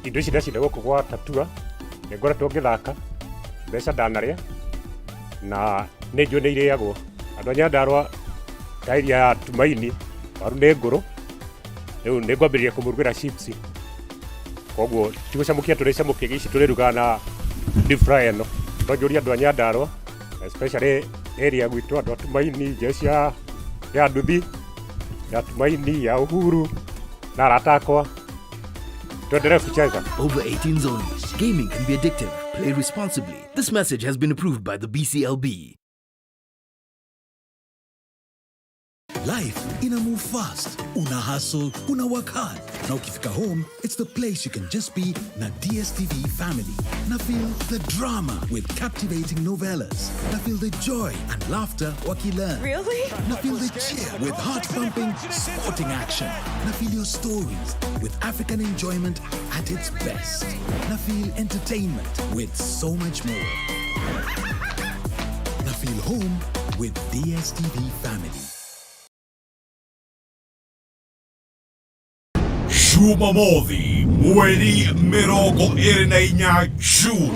Indo ici ndacinda gũkũ gwa Tatua nĩ ngoretwo ngĩthaka, mbeca ndanarĩa na nĩ njũĩ nĩ irĩagwo. Andũ a Nyandarua ta iria ya Tumaini waru nĩ ngũrũ, rĩu nĩ ngwambĩrĩria kũmũrugĩra chips, koguo tigũcamũkia tũrĩcamũkia ici tũrĩrugaga na deep fry ĩno. Ndonjũria andũ a Nyandarua especially area gwitũ andũ a Tumaini, jeshi ya Nduthi, ya Tumaini, ya Uhuru na arata akwa, tuendelee kucheza. Over 18s only. Gaming can be addictive. Play responsibly. This message has been approved by the BCLB. Life ina move fast, una hustle, una work hard. Now ukifika home, it's the place you can just be na DSTV family. Na feel the drama with captivating novellas. Na feel the joy and laughter wakilearn. Really? Na feel the cheer with heart-pumping sporting action. Na feel your stories with African enjoyment at its best. Na feel entertainment with so much more. Na feel home with DSTV family. Jumamothi, mweri mirongo iri na inya June.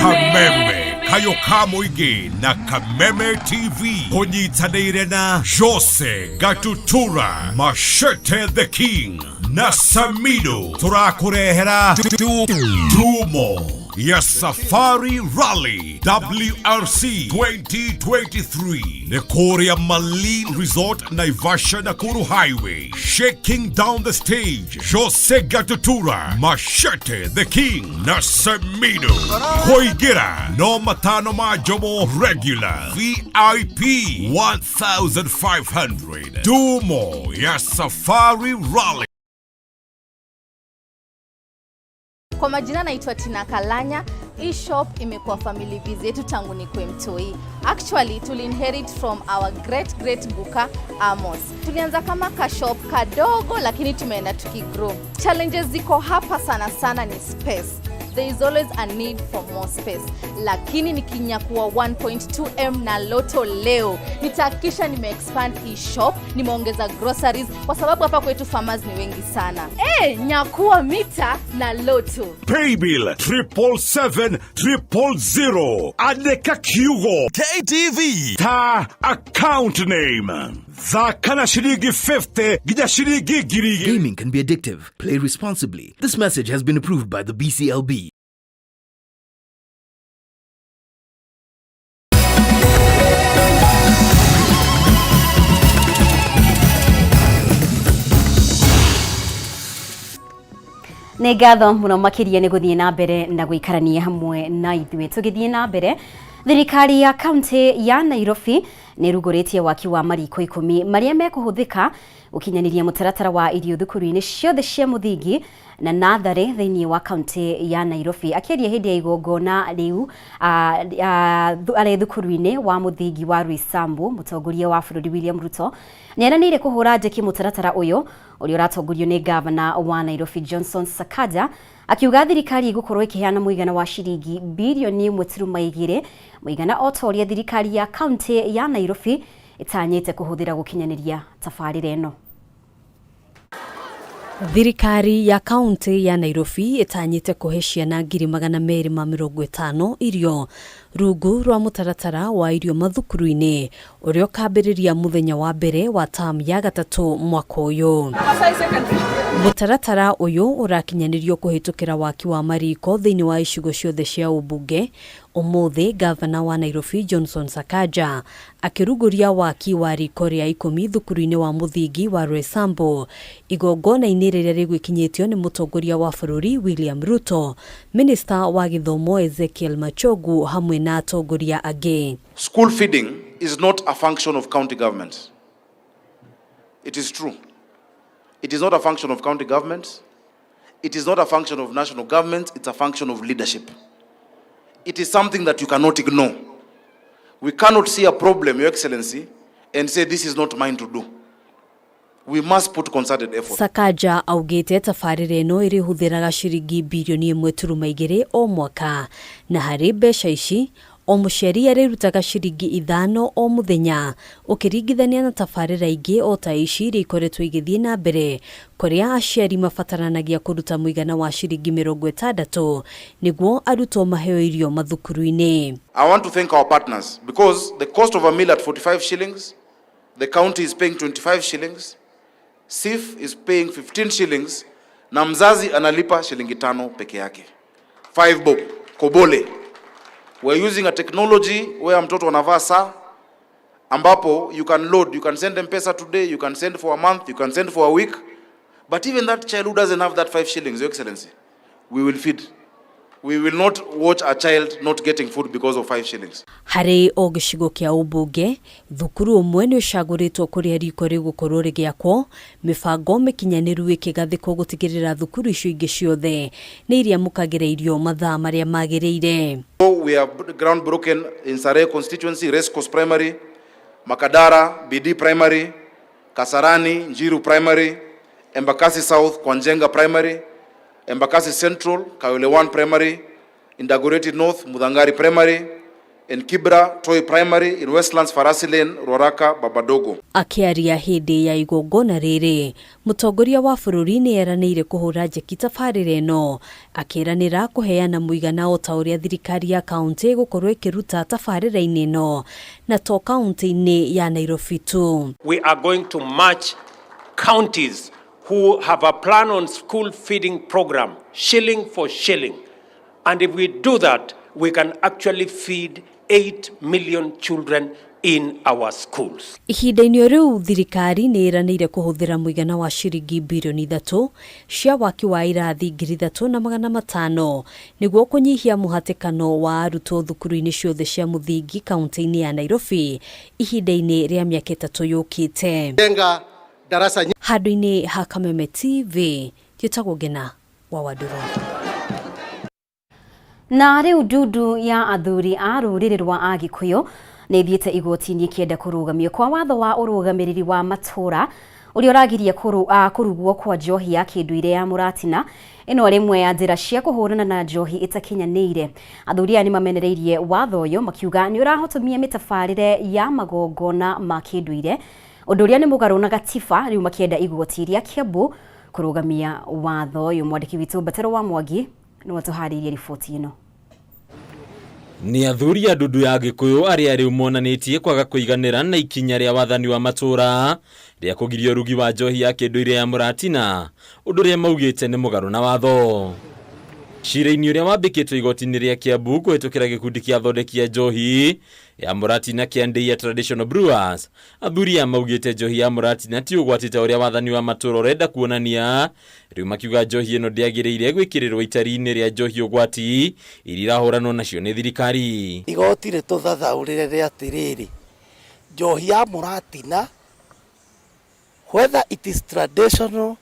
Kameme kayo ka muingi na Kameme TV kunyitanĩire na Jose Gatutura, Machete the King na Samido turakurehera Dumo ya Safari Rally WRC 2023 Nekoria Malin Resort Naivasha Nakuru Highway. Shaking down the stage, Jose Gatutura, Machete the King na Samido. Koigira no matano majomo regular VIP 1,500. Dumo ya Safari Rally. Kwa majina naitwa Tina Kalanya. Hii shop imekuwa family biz yetu tangu nikwe mtoi. Actually inherit from our great buka Amos. Tulianza kama ka shop kadogo lakini tumeenda tukigrow. Challenges ziko hapa sana ni space. There is always a need for more space. Lakini nikinyakuwa 1.2M na Loto leo, nitahakikisha nime-expand hii shop, nimeongeza groceries kwa sababu hapa kwetu farmers ni wengi sana. Nyakuwa mita na Loto. Paybill 777-000. Andika Kiugo. KTV. Ta account name. Zakana shilingi 50 gija shilingi girigi. Gaming can be addictive. Play responsibly. This message has been approved by the BCLB. Nĩ ngatho mũno makĩria nĩ gũthiĩ na mbere na gũikarania hamwe na ithuĩ. Tũgĩthiĩ na mbere, thirikari ya kaunti ya Nairobi nĩ rugũrĩtie waki wa mariko 10 marĩa mekũhũthĩka gukinyaniria mutaratara wa irio thukuru-ini ciothe cia muthingi na nathari thiini wa kaunti ya Nairobi. Akiaria hindi ya igongona riu ari thukuru-ini wa muthingi wa Rwisambu, mutongoria wa bururi William Ruto nieranire kuhura njeki mutaratara uyu uria uratongorio ni gavana wa Nairobi Johnson Sakaja, akiuga thirikari igukorwo ikiheana muigana wa ciringi bilioni 1.2, muigana o ta uria thirikari ya kaunti ya Nairobi itanyite kuhuthira gukinyaniria tabarira ino. Thirikari ya kaunti ya Nairobi itanyite kuhe ciana 250 irio rungu rwa mutaratara wa irio mathukuru-ini uria ukambiriria muthenya wa mbere wa term ya gatatu mwaka uyu. Mutaratara uyu urakinyanirio kuhitukira waki wa mariko thiini wa icigo ciothe cia ubunge. Umuthi gavana wa Nairobi Johnson Sakaja akiruguria waki wa riko ria 10 thukuru-ini wa muthingi wa Rwisambu, igongona-ini riria rigwikinyitio ni mutongoria wa bururi William Ruto, minister wa githomo Ezekiel Machogu hamwe na atongoria angi. School feeding is not a function of county government. It is true. It is not a function of county government. It is not a function of national government. It's a function of leadership. It is something that you cannot ignore. We cannot see a problem, Your Excellency, and say this is not mine to do. We must put concerted effort. Sakaja augite tabarira ino iri huthiraga ciringi bilioni 1.2 o mwaka, na hari mbeca ici o muciari arirutaga ciringi 5 o muthenya, ukiringithania na tabarira ingi o ta ici ikoretwo igithie na mbere, kuria aciari mabataranagia kuruta muigana wa ciringi 60 niguo arutwo maheo irio mathukuru-ini. I want to thank our partners because the cost of a meal at 45 shillings, the county is paying 25 shillings, SIF is paying 15 shillings, na mzazi analipa shilingi 5 peke yake. 5 bob, kobole. We're using a technology where mtoto anavaa saa ambapo you can load, you can send them pesa today, you can send for a month, you can send for a week, but even that child who doesn't have that 5 shillings, Your Excellency, we will feed. We will not watch a child not getting food because of 5 shillings. Hari o gicigo kia ubunge, thukuru umwe ni ucaguritwo kuria riko rigukorwo rigiakwo, mibango mikinyaniru ikigathikwo gutigirira thukuru icio ingi ciothe ni iria mukagira irio mathaa maria magiriire. We have groundbroken in Sarai constituency, Race Course Primary, Makadara, BD Primary, Kasarani, Njiru Primary, Embakasi South, Kwanjenga Primary, Embakasi Central, Kayole 1 Primary, Indagoreti North, Mudangari Primary, and Kibra, Toy Primary, in Westlands, Farasi Lane, Roraka, Babadogo. Akiaria hindi ya igongona riri, mutongoria wa bururi ni eranire kuhura njeki tabarira ino, akiranira kuheana muigana o ta uria thirikari ya kaunti gukorwo ikiruta tabarira-ini ino na to kaunti-ini ya Nairobi tu. We are going to match counties who have a plan on school feeding program, shilling for shilling. And if we do that, we can actually feed 8 million children in our schools. Ihinda-ini riu thirikari ni iranire kuhuthira muigana wa ciringi bilioni 3 cia waki wa irathi 3,500 niguo kunyihia muhatikano wa arutwo thukuru-ini ciothe cia muthingi kaunti-ini ya Nairobi ihinda-ini ria miaka 3 yukite. Handu-ini ha Kameme TV, Gitagwo Ngina wa Waduro. Na riu ndudu ya athuri a ruriri rwa Agikuyu ni thiete igoti-ini kienda kurugamio kwa watho wa urugamiriri wa matura uria uragiria kurugwo kwa njohi ya kinduire ya muratina ino rimwe ya njira cia kuhurana na njohi itakinyanire. Athuri ani mamenereirie watho uyu makiuga ni urahotomia mitabarire ya magongona ma kinduire, undu uria ni mugaru na gatiba, riu makienda igoti ria Kiambu kurugamia watho uyu. Mwandiki witu Batero wa Mwangi ni watuharirie riboti ino. Ni athuri a ndudu ya Agikuyu aria riu monanitie kwaga kuiganira na ikinya ria wathani wa matura ria kugiria urugi wa njohi ya kinduire ya muratina, undu ria maugite ni mugaru na watho. Cira-ini uria wambikitwo igoti-ini ria Kiambu kuhitukira gikundi kia athondeki a njohi ya muratina kia Ndeia Traditional Brewers, athuri a maugite njohi ya muratina ti ugwatite uria wathani wa matura urenda kuonania, riu makiuga njohi ino ndiagiriire gwikirirwo itari-ini ria njohi ugwati irirahuranwo nacio ni thirikari. Igoti rituthathaurire ria atiriri, njohi ya muratina whether it is traditional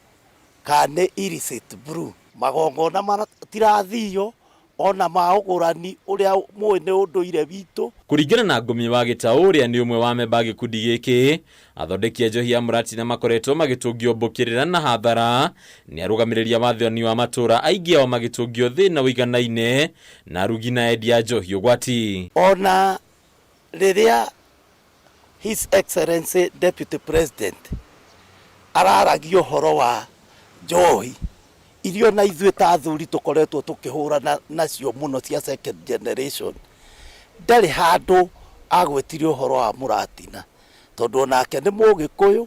kana illicit brew magongona matirathio ona maugurani uria mwene unduire witu. Kuringana na Ngumi wa Gitau uria ni umwe wa memba gikundi giki, athondeki a njohi ya Mũratina makoretwo magitungio mbukirira na hathara, ni arugamiriria wathani wa matura aingi ao magitungio thina wiganaine na arugi na endia njohi ugwati. Ona riria His Excellency Deputy President araragio horo wa njohi irio na ithuĩ ta athuri tukoretwo tukihurana nacio muno cia second generation, ndari handu agwetirio uhoro wa Mũratina tondu onake ni Mũgĩkũyũ,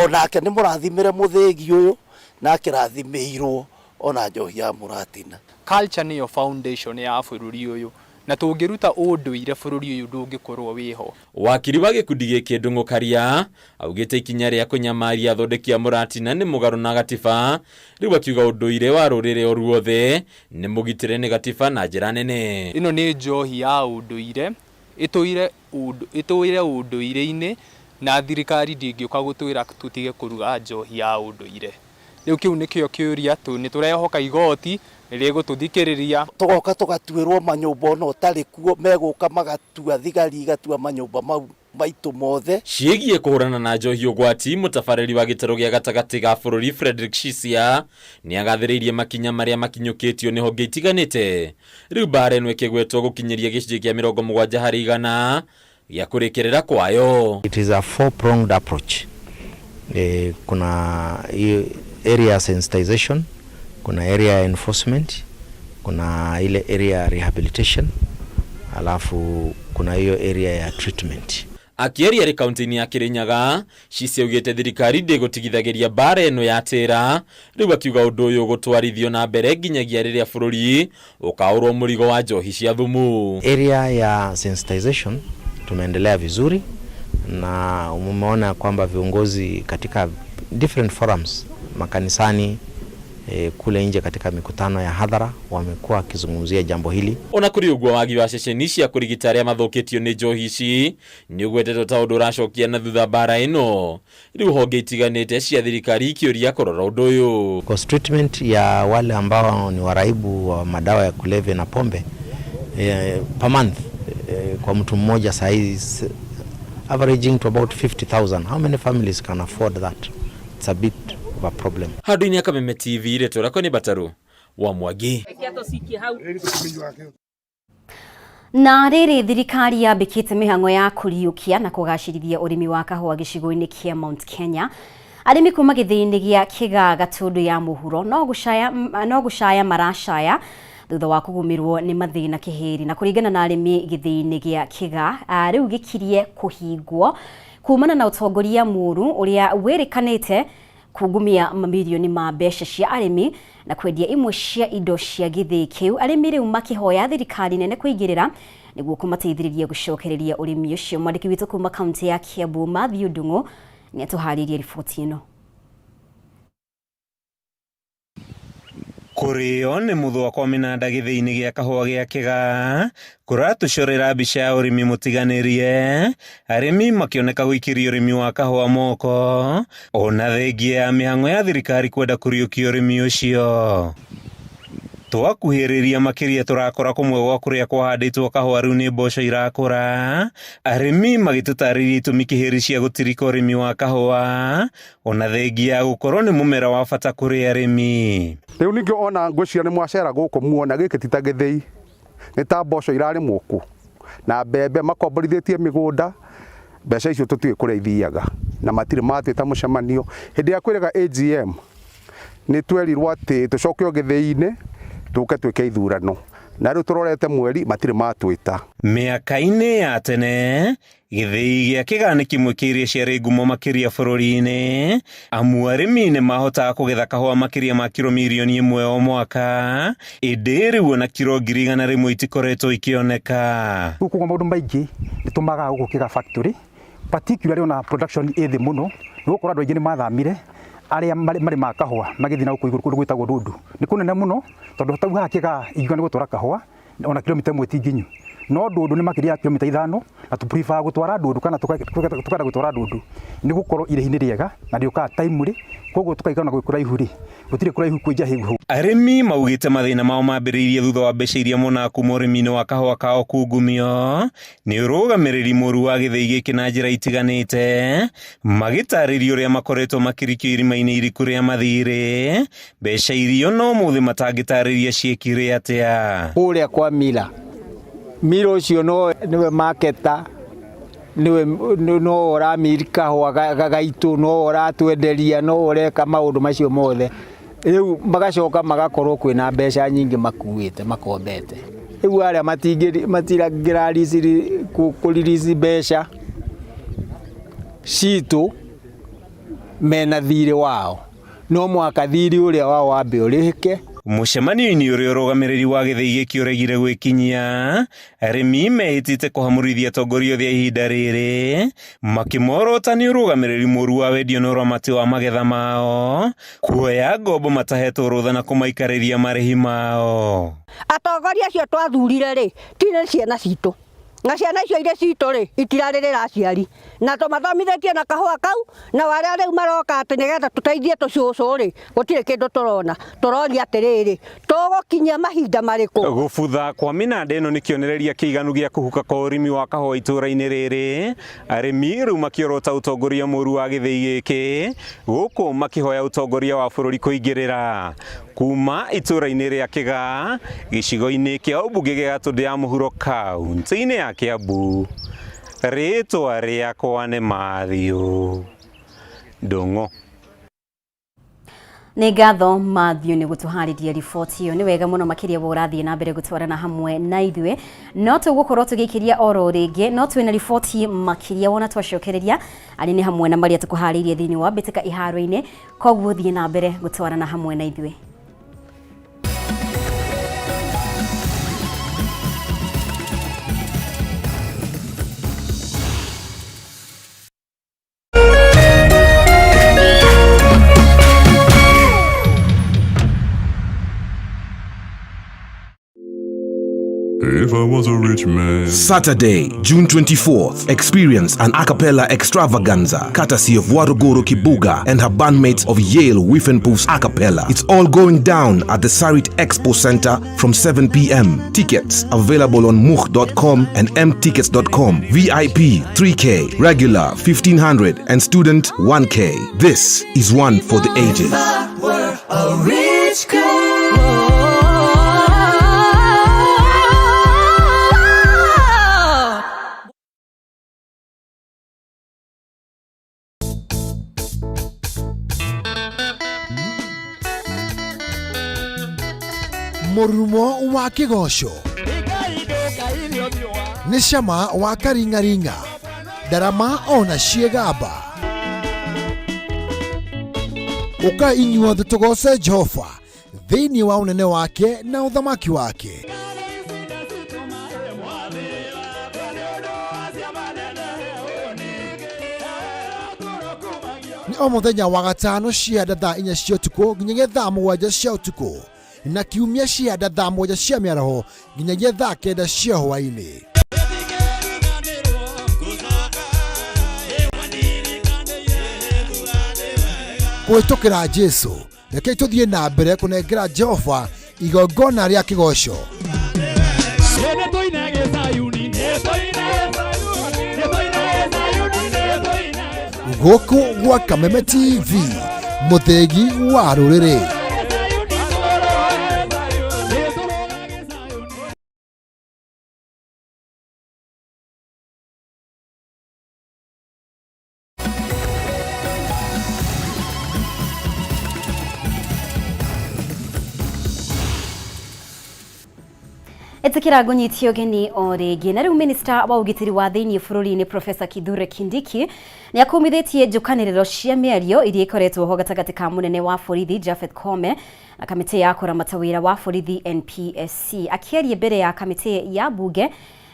onake ni mũrathimire muthegi uyu na kirathimirwo ona njohi ya Mũratina. Culture niyo foundation ya bũrũri uyu na tũngĩruta ũndũire bũrũri uyu ndũngĩkorwo wĩho. Wakiri wa gikundi giki Ndung'ũkaria augite ikinya ria kunyamaria athondeki a Mũratina ni mugaru na gatiba, riu akiuga ũndũire wa rũrĩrĩ o ruothe ni mugitire ni gatiba na njĩra nene. Ino ni njohi ya ũndũire itũire ũndũire-inĩ na thirikari ndĩngĩũka gũtwĩra tutige kũruga njohi ya ũndũire. Riu kiu nikio kiuria tu ni turehoka igoti rĩgũtũthikĩrĩria, tugoka tugatuĩrwo manyũmba no tarĩ kuo, megũka magatua thigari igatua manyũmba mau maitu mothe. Ciĩgiĩ kũhũrana na njohi ũgwati, mũtabarĩri wa gĩtarũ gĩa gatagatĩ ga bũrũri Frederick Shisia ni agathĩrĩirie makinya marĩa makinyũkĩtio nĩ honge itiganĩte. Rĩu mbara ĩno ĩkĩgwetwo gũkinyĩria gĩcunjĩ kĩa 70% gĩa kũrĩkĩrĩra kwayo. It is a four-pronged approach. Kuna area sensitization, kuna area enforcement, kuna ile area rehabilitation, alafu kuna hiyo area ya treatment. Akieria ri kaunti-inĩ ya Kirinyaga, Shisia augĩte thirikari ndĩgũtigithagĩria mbara ĩno ya tĩra, rĩu akiuga ũndũ ũyũ gũtwarithio na mbere nginyagia rĩrĩa bũrũri ũkaũrwo mũrigo wa njohi cia thumu. Area ya sensitization tumeendelea vizuri na umeona kwamba viongozi katika different forums makanisani, kule nje katika mikutano ya hadhara wamekuwa wakizungumzia jambo hili. Ona kuri ugwa wagi wa ceceni cia kurigita aria mathukitio ni njohi ici ni ugwetetwo ta undu uracokia na thutha bara ino, riu honge itiganite cia thirikari ikioria korora undu uyu. Cost treatment ya wale ambao ni waraibu wa madawa ya kulevya na pombe per month kwa mtu mmoja size averaging to about 50,000. How many families can afford that? It's a bit of a problem. Handu-inĩ ya Kameme TV reto rako ni Bataru wa Mwangi. Na rĩrĩ thirikari yambĩkĩte mĩhang'o ya kũriũkia na kũgacĩrithia ũrĩmi wa kahũa gĩcigo-inĩ kĩa Mount Kenya. Arĩmi kuma gĩthĩ-inĩ gĩa Kĩga Gatũndũ ya mũhuro no gũcaya maracaya thutha wa kũgũmĩrwo nĩ mathĩna kĩhĩri, na kũringana na arĩmi gĩthĩ-inĩ gĩa Kĩga rĩu gĩkirie kũhingwo kumana na ũtongoria mũru ũrĩa wĩrĩkanĩte kugumia mamilioni ma mbeca cia arĩmi na kwendia imwe cia indo cia gĩthĩ kĩu. Arĩmi rĩu makĩhoya thirikari nene kũingĩrĩra nĩguo kũmateithĩrĩria gũcokereria ũrĩmi ũcio. Mwandĩki witũ kuma kaunti ya Kiambu Matthew Ndung'u nĩ atuharĩirie riboti ĩno. Kurio nĩ muthwa kwa minanda gĩthĩ-inĩ gĩa kahũa gĩa Kĩga kũratũcorera mbica ya ũrĩmi mũtiganĩrie, arĩmi makĩoneka gũikiria ũrĩmi wa kahũa moko ona thengia ya mĩhang'o ya thirikari kwenda kũriũkia ũrĩmi ũcio. Twakuhĩrĩria makĩria tũrakora kũmwe gwa kũrĩa kwahandĩtwo kahũa rĩu nĩ mboco irakũra, arĩmi magĩtũtarĩria itũmi kĩhĩri cia gũtirika ũrĩmi wa kahũa ona thengia ya gũkorwo nĩ mũmera wa bata kũrĩ arĩmi. Rĩu ningĩ ona ngwĩciria nĩ mwacera gũkũ muona gĩkĩ ti ta gĩthĩi, nĩ ta mboco irarĩmwo kuo na mbembe makomborithĩtie mĩgũnda, mbeca icio tũtiĩ kũrĩa ithiaga na matirĩ matwĩta mũcemanio. Hĩndĩ ya kwĩrega AGM nĩ twerirwo atĩ tũcoke o gĩthĩi-inĩ tũke twĩke ithurano, na rĩu tũrorete mweri matirĩ matwĩta. Mĩaka-inĩ ya tene gĩthĩi gĩa Kĩga nĩ kĩmwe kĩa iria ciarĩ ngumo makĩria bũrũri-inĩ, amu arĩmi nĩ mahotaga kũgetha kahũa makĩria ma kiro mirioni 1 o mwaka, ĩndĩ rĩu ona kiro 100,000 itikoretwo ikĩoneka. Gũkũ maũndũ maingĩ nĩtũmaga gũkũ Kĩga factory particularly ona production ĩthĩ mũno, nĩ gũkorwo andũ aingĩ nĩ mathamire aria marĩ ma kahũa magĩthiĩ na gũkũ igũrũ gwĩtagwo Rundu. Nĩ kũnene mũno tondũ tau haha Kĩga ingiuga nĩ gũtwara kahũa ona kilomita 1 tinginyu, no ndundu ni makiria kilomita 5 na tu prefer gutwara ndundu kana tukada gutwara ndundu ni gukorwo irehi-ini riega na ndioka timely koguo tukaigana gwikura ihuri gutire kura ihu kuja higu. Arimi maugite mathina mao mambiririe thutha wa mbeca iria mona kuma urimi-ini wa kahua kao kungumio ni urugamiriri muru wa githii giki na njira itiganite magitaririo ria makoretwo makirikio irima-ini iriku ria mathiri mbeca irio no muthi matangitariria ciekire atia kuria kwa mila ucio no niwe marketa niwe no uramirika ho gagaitu no uratwenderia no ureka maundu macio mothe riu magacoka magakorwo kwina mbeca nyingi makuite makombete riu aria matiragira risiri kulirisi mbeca citu mena thiri wao no mwaka thiri uria wao wambe urihike. Mucemanio-ini uria urugamiriri wa githii giki uregire gwikinyia arimi mehitite kuhamurithia atongoria othe ihinda riri makimorotani urugamiriri muru wa wendio na uramati wa magetha mao kuoya ngombo matahetwo rutha na kumaikariria marihi mao. Atongoria acio twathurire ri tine ciana citu na ciana icio ire citu ri itirarĩrĩra aciari na tumathomithitie na kahua kau na waria riu maroka ati nigetha tuteithie tucucu ri gutire kindu turona turoria atiriri tugukinyia mahinda mariku. Gubutha kwa minanda ino ni kionereria kiiganu gia kuhuka kwa urimi wa kahua itura-ini riri arimi riu makiorota utongoria muru wa githii giki guku makihoya utongoria wa bururi kuingirira kuma itura-ini ria Kiga gicigo-ini kia ubunge gia Gatũndũ ya Mũhuro kaunti-ini ya Kiambu. Ritwa riakwa nĩ Mathiũ Ndũng'ũ. Nĩ ngatho Mathiũ nĩ gũtũharĩria riboti ĩyo. Nĩ wega mũno makĩria wa ũrathiĩ na mbere gũtwarana hamwe na ithuĩ no tũgũkorwo tũgĩkĩria oro rĩngĩ no twĩna riboti makĩria wona twacokereria arĩ nĩ hamwe na marĩa tũkũharĩirie thĩinĩ wa mbĩtĩka iharo-inĩ koguo thiĩ na mbere gũtwarana hamwe na ithuĩ. If I was a rich man. Saturday, June 24th, experience an a cappella extravaganza courtesy of Waruguru Kibuga and her bandmates of Yale Wiffenpoof's a cappella. It's all going down at the Sarit Expo Center from 7 p.m. Tickets available on much.com and mtickets.com. VIP 3K, regular 1500 and student 1K. This is one for the ages. We're a rich girl. Murumo wa kigosho nĩ cama wa karingaringa ndarama ona ciegamba uka inyuothe tũgoce Jehova thĩinĩ wa ũnene wake na ũthamaki wake. Nĩ o mũthenya wa gatano cianda thaa 4 cia ũtukũ nginyagia thaa 7 cia ũtukũ na kiumia cianda thaa 1 cia mĩaraho nginyagia thaa 9 cia hwaĩ-inĩ. Kũhĩtũkĩra Jesũ reke tũthiĩ na mbere kũnengera Jehova igongona rĩa kĩgoco. Gũkũ gwa Kameme TV mũthĩgi wa rũrĩrĩ. Etikira gunyitio geni o rĩngĩ na rĩu minister wa ũgitĩri wa thĩinĩ bũrũri-inĩ Professor Kithure Kindiki nĩ akumithĩtie njũkanĩrĩro cia mĩario iria ikoretwo ho gatagatĩ ka mũnene wa borithi Japhet Koome na kamĩtĩ ya kũramata wĩra wa borithi NPSC. Akĩaria mbere ya kamĩtĩ ya bunge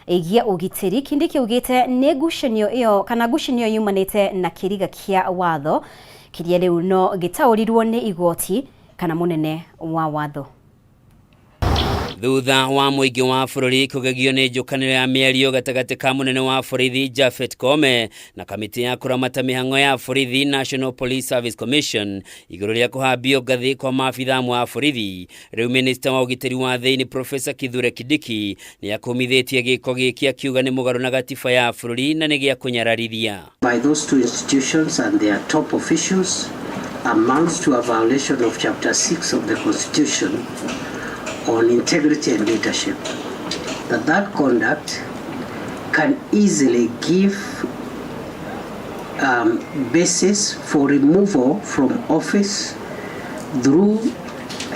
ĩgiĩ ũgitĩri, Kindiki augĩte nĩ ngucanio ĩyo kana ngucanio yumanĩte na kĩriga kĩa watho kĩrĩa rĩu no gĩtaũrirwo nĩ igoti kana mũnene wa watho. Thutha wa muingi wa bururi kugegio ni njukaniro ya mĩario gatagati ka munene wa borithi Japhet Koome na kamiti ya kuramata mihango ya borithi National Police Service Commission iguru ria kuhambio ngathi kwa maabitha wa borithi, riu minister wa ugitiri wa thiini Professor Kithure Kindiki ni akumithitie giko giki akiuga ni mugaru na gatiba ya bururi na ni gia kunyararithia. By those two institutions and their top officials amounts to a violation of Chapter 6 of the Constitution on integrity and leadership. That conduct can easily give basis for removal from office through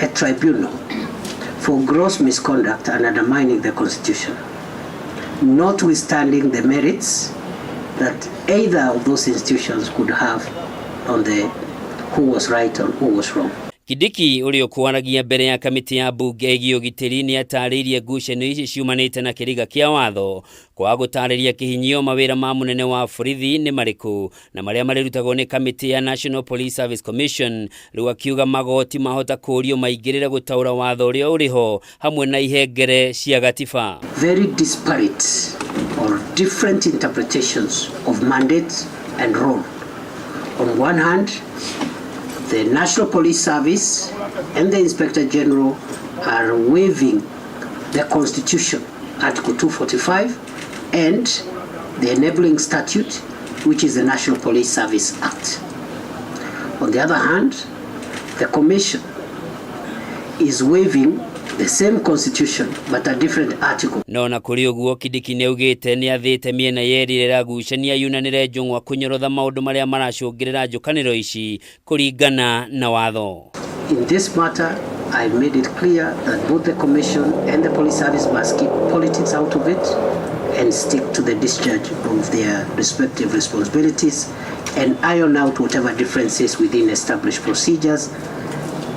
a tribunal for gross misconduct and undermining the Constitution, notwithstanding the merits that either of those institutions could have on the who was right and who was wrong. Kindiki uri okuaragia mbere ya kamiti ya bunge igi ugitiri ni ataririe ngucanio ici ciumanite na kiriga kia watho kwa gutariria kihinyio mawira ma munene wa borithi ni mariku na maria marirutagwo ni kamiti ya National Police Service Commission, riu akiuga magoti mahota kurio maingirire gutaura watho uria uriho hamwe na ihengere cia gatiba. Very disparate or different interpretations of mandate and role. On one hand, the National Police Service and the Inspector General are waiving the Constitution, Article 245, and the enabling statute, which is the National Police Service Act. On the other hand, the Commission is waiving the same Constitution but a different article. No na kuri uguo Kindiki ni ugite ni athite miena yeri rira gucania yunanire njungwa kunyorotha maundu maria maracungirira njukaniro ici kuringana na watho. In this matter, I made it clear that both the Commission and the Police Service must keep politics out of it and stick to the discharge of their respective responsibilities and iron out whatever differences within established procedures,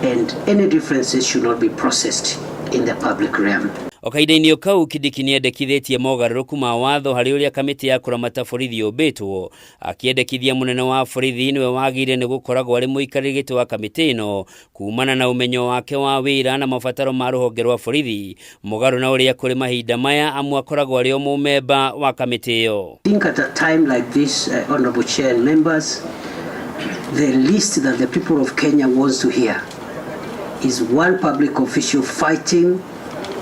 and any differences should not be processed in the public realm. Okaida-inĩ kau Kindiki ni endekithĩtie mogarũrũku ma watho harĩ ũrĩa kamĩtĩ ya kũramata borithi yũmbĩtwo, akĩendekithia munene wa borithi niwe wagĩrĩire nĩ gũkoragwo arĩ mũikarĩri gĩtĩ wa kamĩtĩ ĩno kumana na ũmenyo wake wa wĩra na mabataro ma rũhonge rwa borithi, mũgarũ na ũrĩa kũrĩ mahinda maya amwe akoragwo arĩ o mũmemba wa kamĩtĩ ĩyo. I think at a time like this, honorable chair and members, the least that the people of Kenya wants to hear is one public official fighting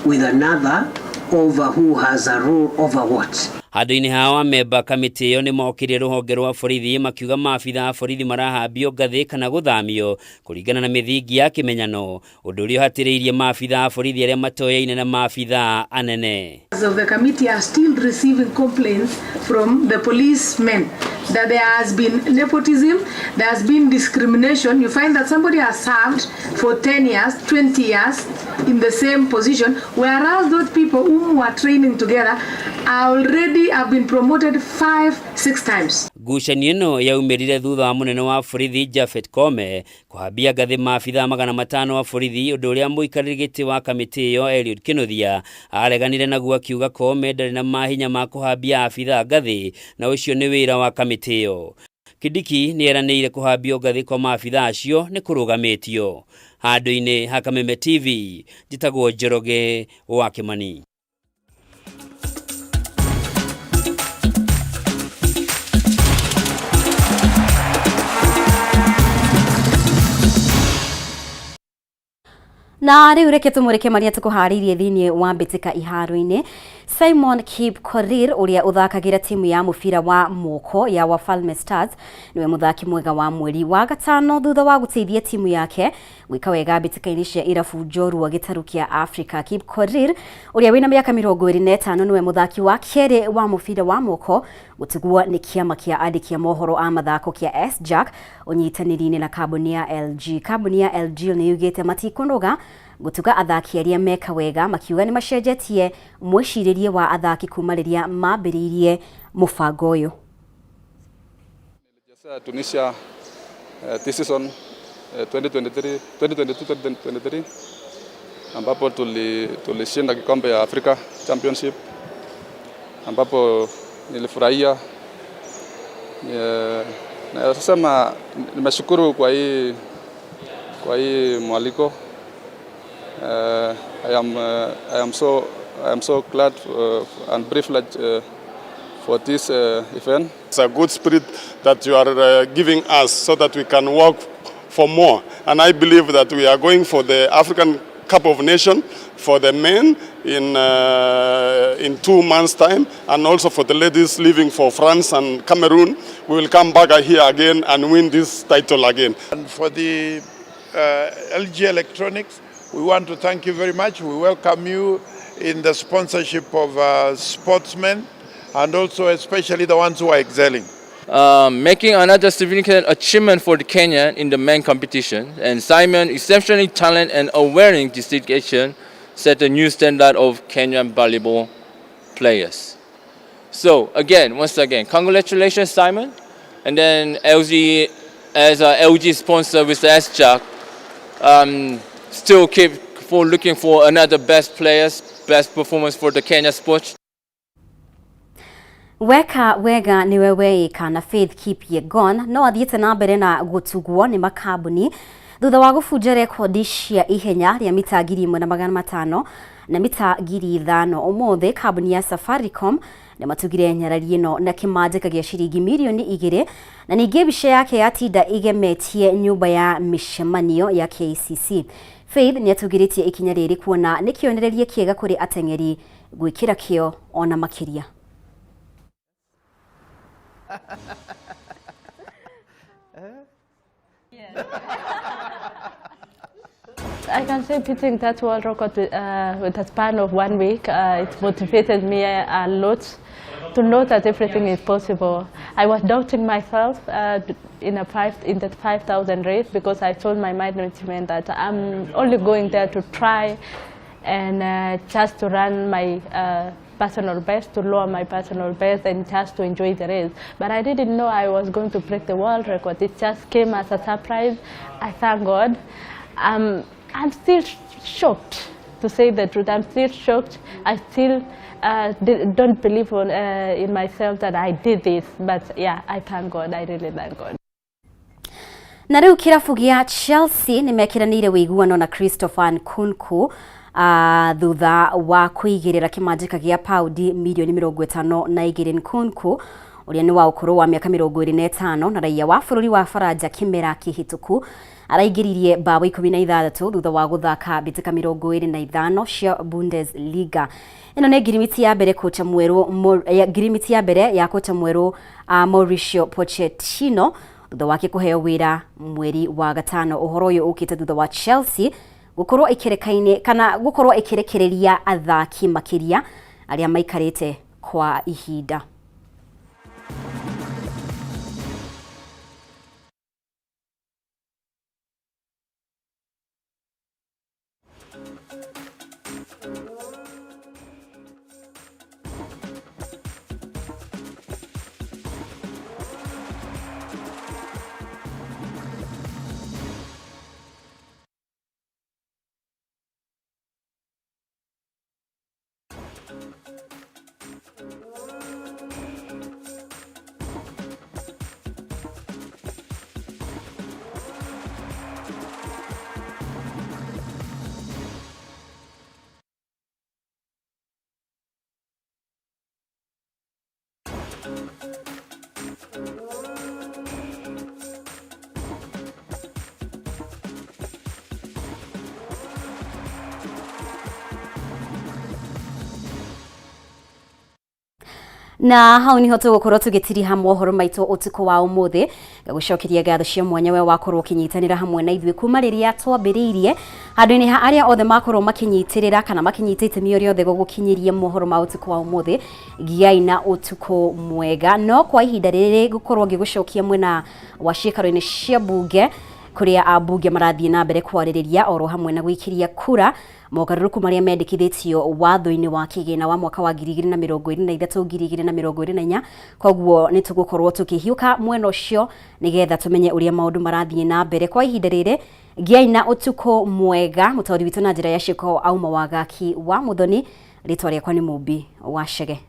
with another over who has a role over what. Handũ-inĩ hawa memba kamĩtĩ ĩyo nĩ mokirie rũhonge rwa borithi makiuga maabitha a borithi marahambio ngathĩ kana gũthamio kũringana na mĩthingi ya kĩmenyano, ũndũ ũrĩa ũhatĩrĩirie maabitha a borithi arĩa matoyaine na maabitha anene. Of the committee are still receiving complaints from the policemen that there has been nepotism, there has been discrimination. You find that somebody has served for 10 years, 20 years in the same position, whereas those people whom were training together already have been promoted 5-6 times. Ngucanio ĩno yaumirire thutha wa munene wa borithi Japhet Koome kuhambia ngathĩ maabitha 500 wa borithi, ũndũ ũrĩa mũikarĩri gĩtĩ wa kamĩtĩ ĩyo Eliud Kĩnuthia areganire naguo akiuga Koome ndarĩ na mahinya ma kuhambia abitha ngathĩ na ũcio nĩ wĩra wa kamĩtĩ ĩyo. Kindiki nĩ eranĩire kuhambio ngathĩ kwa maabitha acio nĩ kũrũgamĩtio. Handũ-inĩ ha Kameme TV, njĩtagwo Njoroge wa Kĩmani. Na riu reke tumurike maria tukuharirie thiini wa mbitika iharo-ini. Simon Kipkorir uria uthakagira timu ya mubira wa moko ya Wafalme Stars niwe muthaki mwega wa mweri wa gatano thutha wa guteithia timu yake gwika wega mbitika-ini cia irabu njorua gitaru kia Africa. Kipkorir uria wina miaka 25 niwe muthaki wa kere wa mubira wa moko gutigwo ni kiama kia andiki a mohoro a mathako kia SJAC unyitaniri-ini na kambuni ya LG. Kambuni ya LG ni yugite matikunoga gutuga athaki aria meka wega makiuga ni macenjetie mwiciririe wa athaki kumariria mambiririe mubango uyu. Tunisia this season 2022-2023 ambapo tulishinda kikombe ya Africa Championship, ambapo nilifurahia. Na sasa nimeshukuru kwa hii mwaliko I am so glad and privileged for this event. It's a good spirit that you are giving us so that we can work for more. And I believe that we are going for the African Cup of Nations for the men in 2 months' time, and also for the ladies leaving for France and Cameroon. We will come back here again and win this title again. And for the LG Electronics, we want to thank you very much. We welcome you in the sponsorship of sportsmen, and also especially the ones who are excelling. Making another significant achievement for the Kenyan in the men competition, and Simon exceptionally talent and awareness distinction set a new standard of Kenyan volleyball players. So again, once again, congratulations Simon, and then LG as a LG sponsor with the SJAC, still keep for looking for another best players, best performance for the Kenya sports. Weka wega niwe weika na Faith Keep Yegon no athiete na mbere na gutugwo ni makambuni thutha wa gũbunja rekondi cia ihenya rĩa mita 1,500 na mita 5,000 ũmũthĩ. Kambuni ya Safaricom nĩ matugire nyarari ĩno na kĩmanjĩka gĩa ciringi mirioni 2, na ningĩ mbica yake yatinda igemetie nyũmba ya mĩcemanio ya KCC. Faith nĩ atugĩrĩtie ikinya rĩrĩ kuona nĩ kĩonereria kĩega kũrĩ ateng'eri gwĩkĩra kĩo ona makĩria. I can say beating that world record with a span of 1 week, it motivated me a lot to know that everything is possible. I was doubting myself in that 5,000 race because I told my management that I'm only going there to try and just to run my personal best, to lower my personal best and just to enjoy the race. But I didn't know I was going to break the world record. It just came as a surprise. I thank God. I'm still shocked, to say the truth. I'm still shocked. I still don't believe in myself that I did this. But yeah, I thank God. I really thank God. Na rĩu kĩrabu gĩa Chelsea nĩ mekiranĩire wĩiguano na Christopher Nkunku thutha wa kũigĩrĩra kĩmanjĩka gĩa paundi mirioni 52. Nkunku ũrĩa nĩ wa ũkũrũ wa mĩaka 25 na raia wa bũrũri wa Faranja kĩmera kĩhĩtũku araingĩririe mbaũ 16 thutha wa gũthaka mbĩtĩka 25 cia Bundesliga. Ĩno nĩ ngirimiti ya mbere kocha mwerũ Mauricio Pochettino thutha wake kũheo wĩra mweri wa gatano. Ũhoro ũyũ ũkĩte thutha wa Chelsea gũkorwo ĩkĩrekereria athaki makĩria arĩa maikarĩte kwa ihinda. Na hau niho tũgũkorwo tũgĩtiriha mohoro maitũ ũtukũ wa ũmũthĩ. Ngagũcokeria ngatho cia mwanya we wakorwo ũkĩnyitanĩra hamwe na ithuĩ kuma rĩrĩa twambĩrĩirie handũ-inĩ ha arĩa othe makorwo makĩnyitĩrĩra kana makinyĩte itemi o rĩothe gũgũkinyĩria mohoro ma ũtukũ wa ũmũthĩ. Gĩai na ũtukũ mwega. No kwa ihinda rĩrĩ gũkorwo ngĩgũcokia mwena wa ciĩkaro-inĩ cia mbunge kũrĩa ambunge marathiĩ na mbere kwarĩrĩria oro hamwe na gũikiria kura mogarũrũku marĩa mendekithĩtio watho-inĩ wa kĩgĩna wa mwaka wa 2023-2024. Koguo nĩ tũgũkorwo tũkĩhiũka mwena ũcio nĩgetha tũmenye ũrĩa maũndũ marathiĩ na mbere. Kwa ihinda rĩrĩ gĩai na ũtukũ mwega. Mũtaũri witũ na njĩra ya ciĩko auma wagaki wa Muthoni, rĩtwa rĩakwa nĩ Mũmbi wa Chege.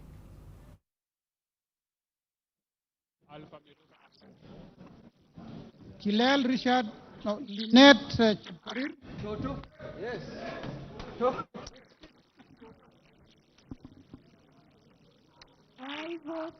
Kilel Richard, no, Linet Chepkarir. Yes. I vote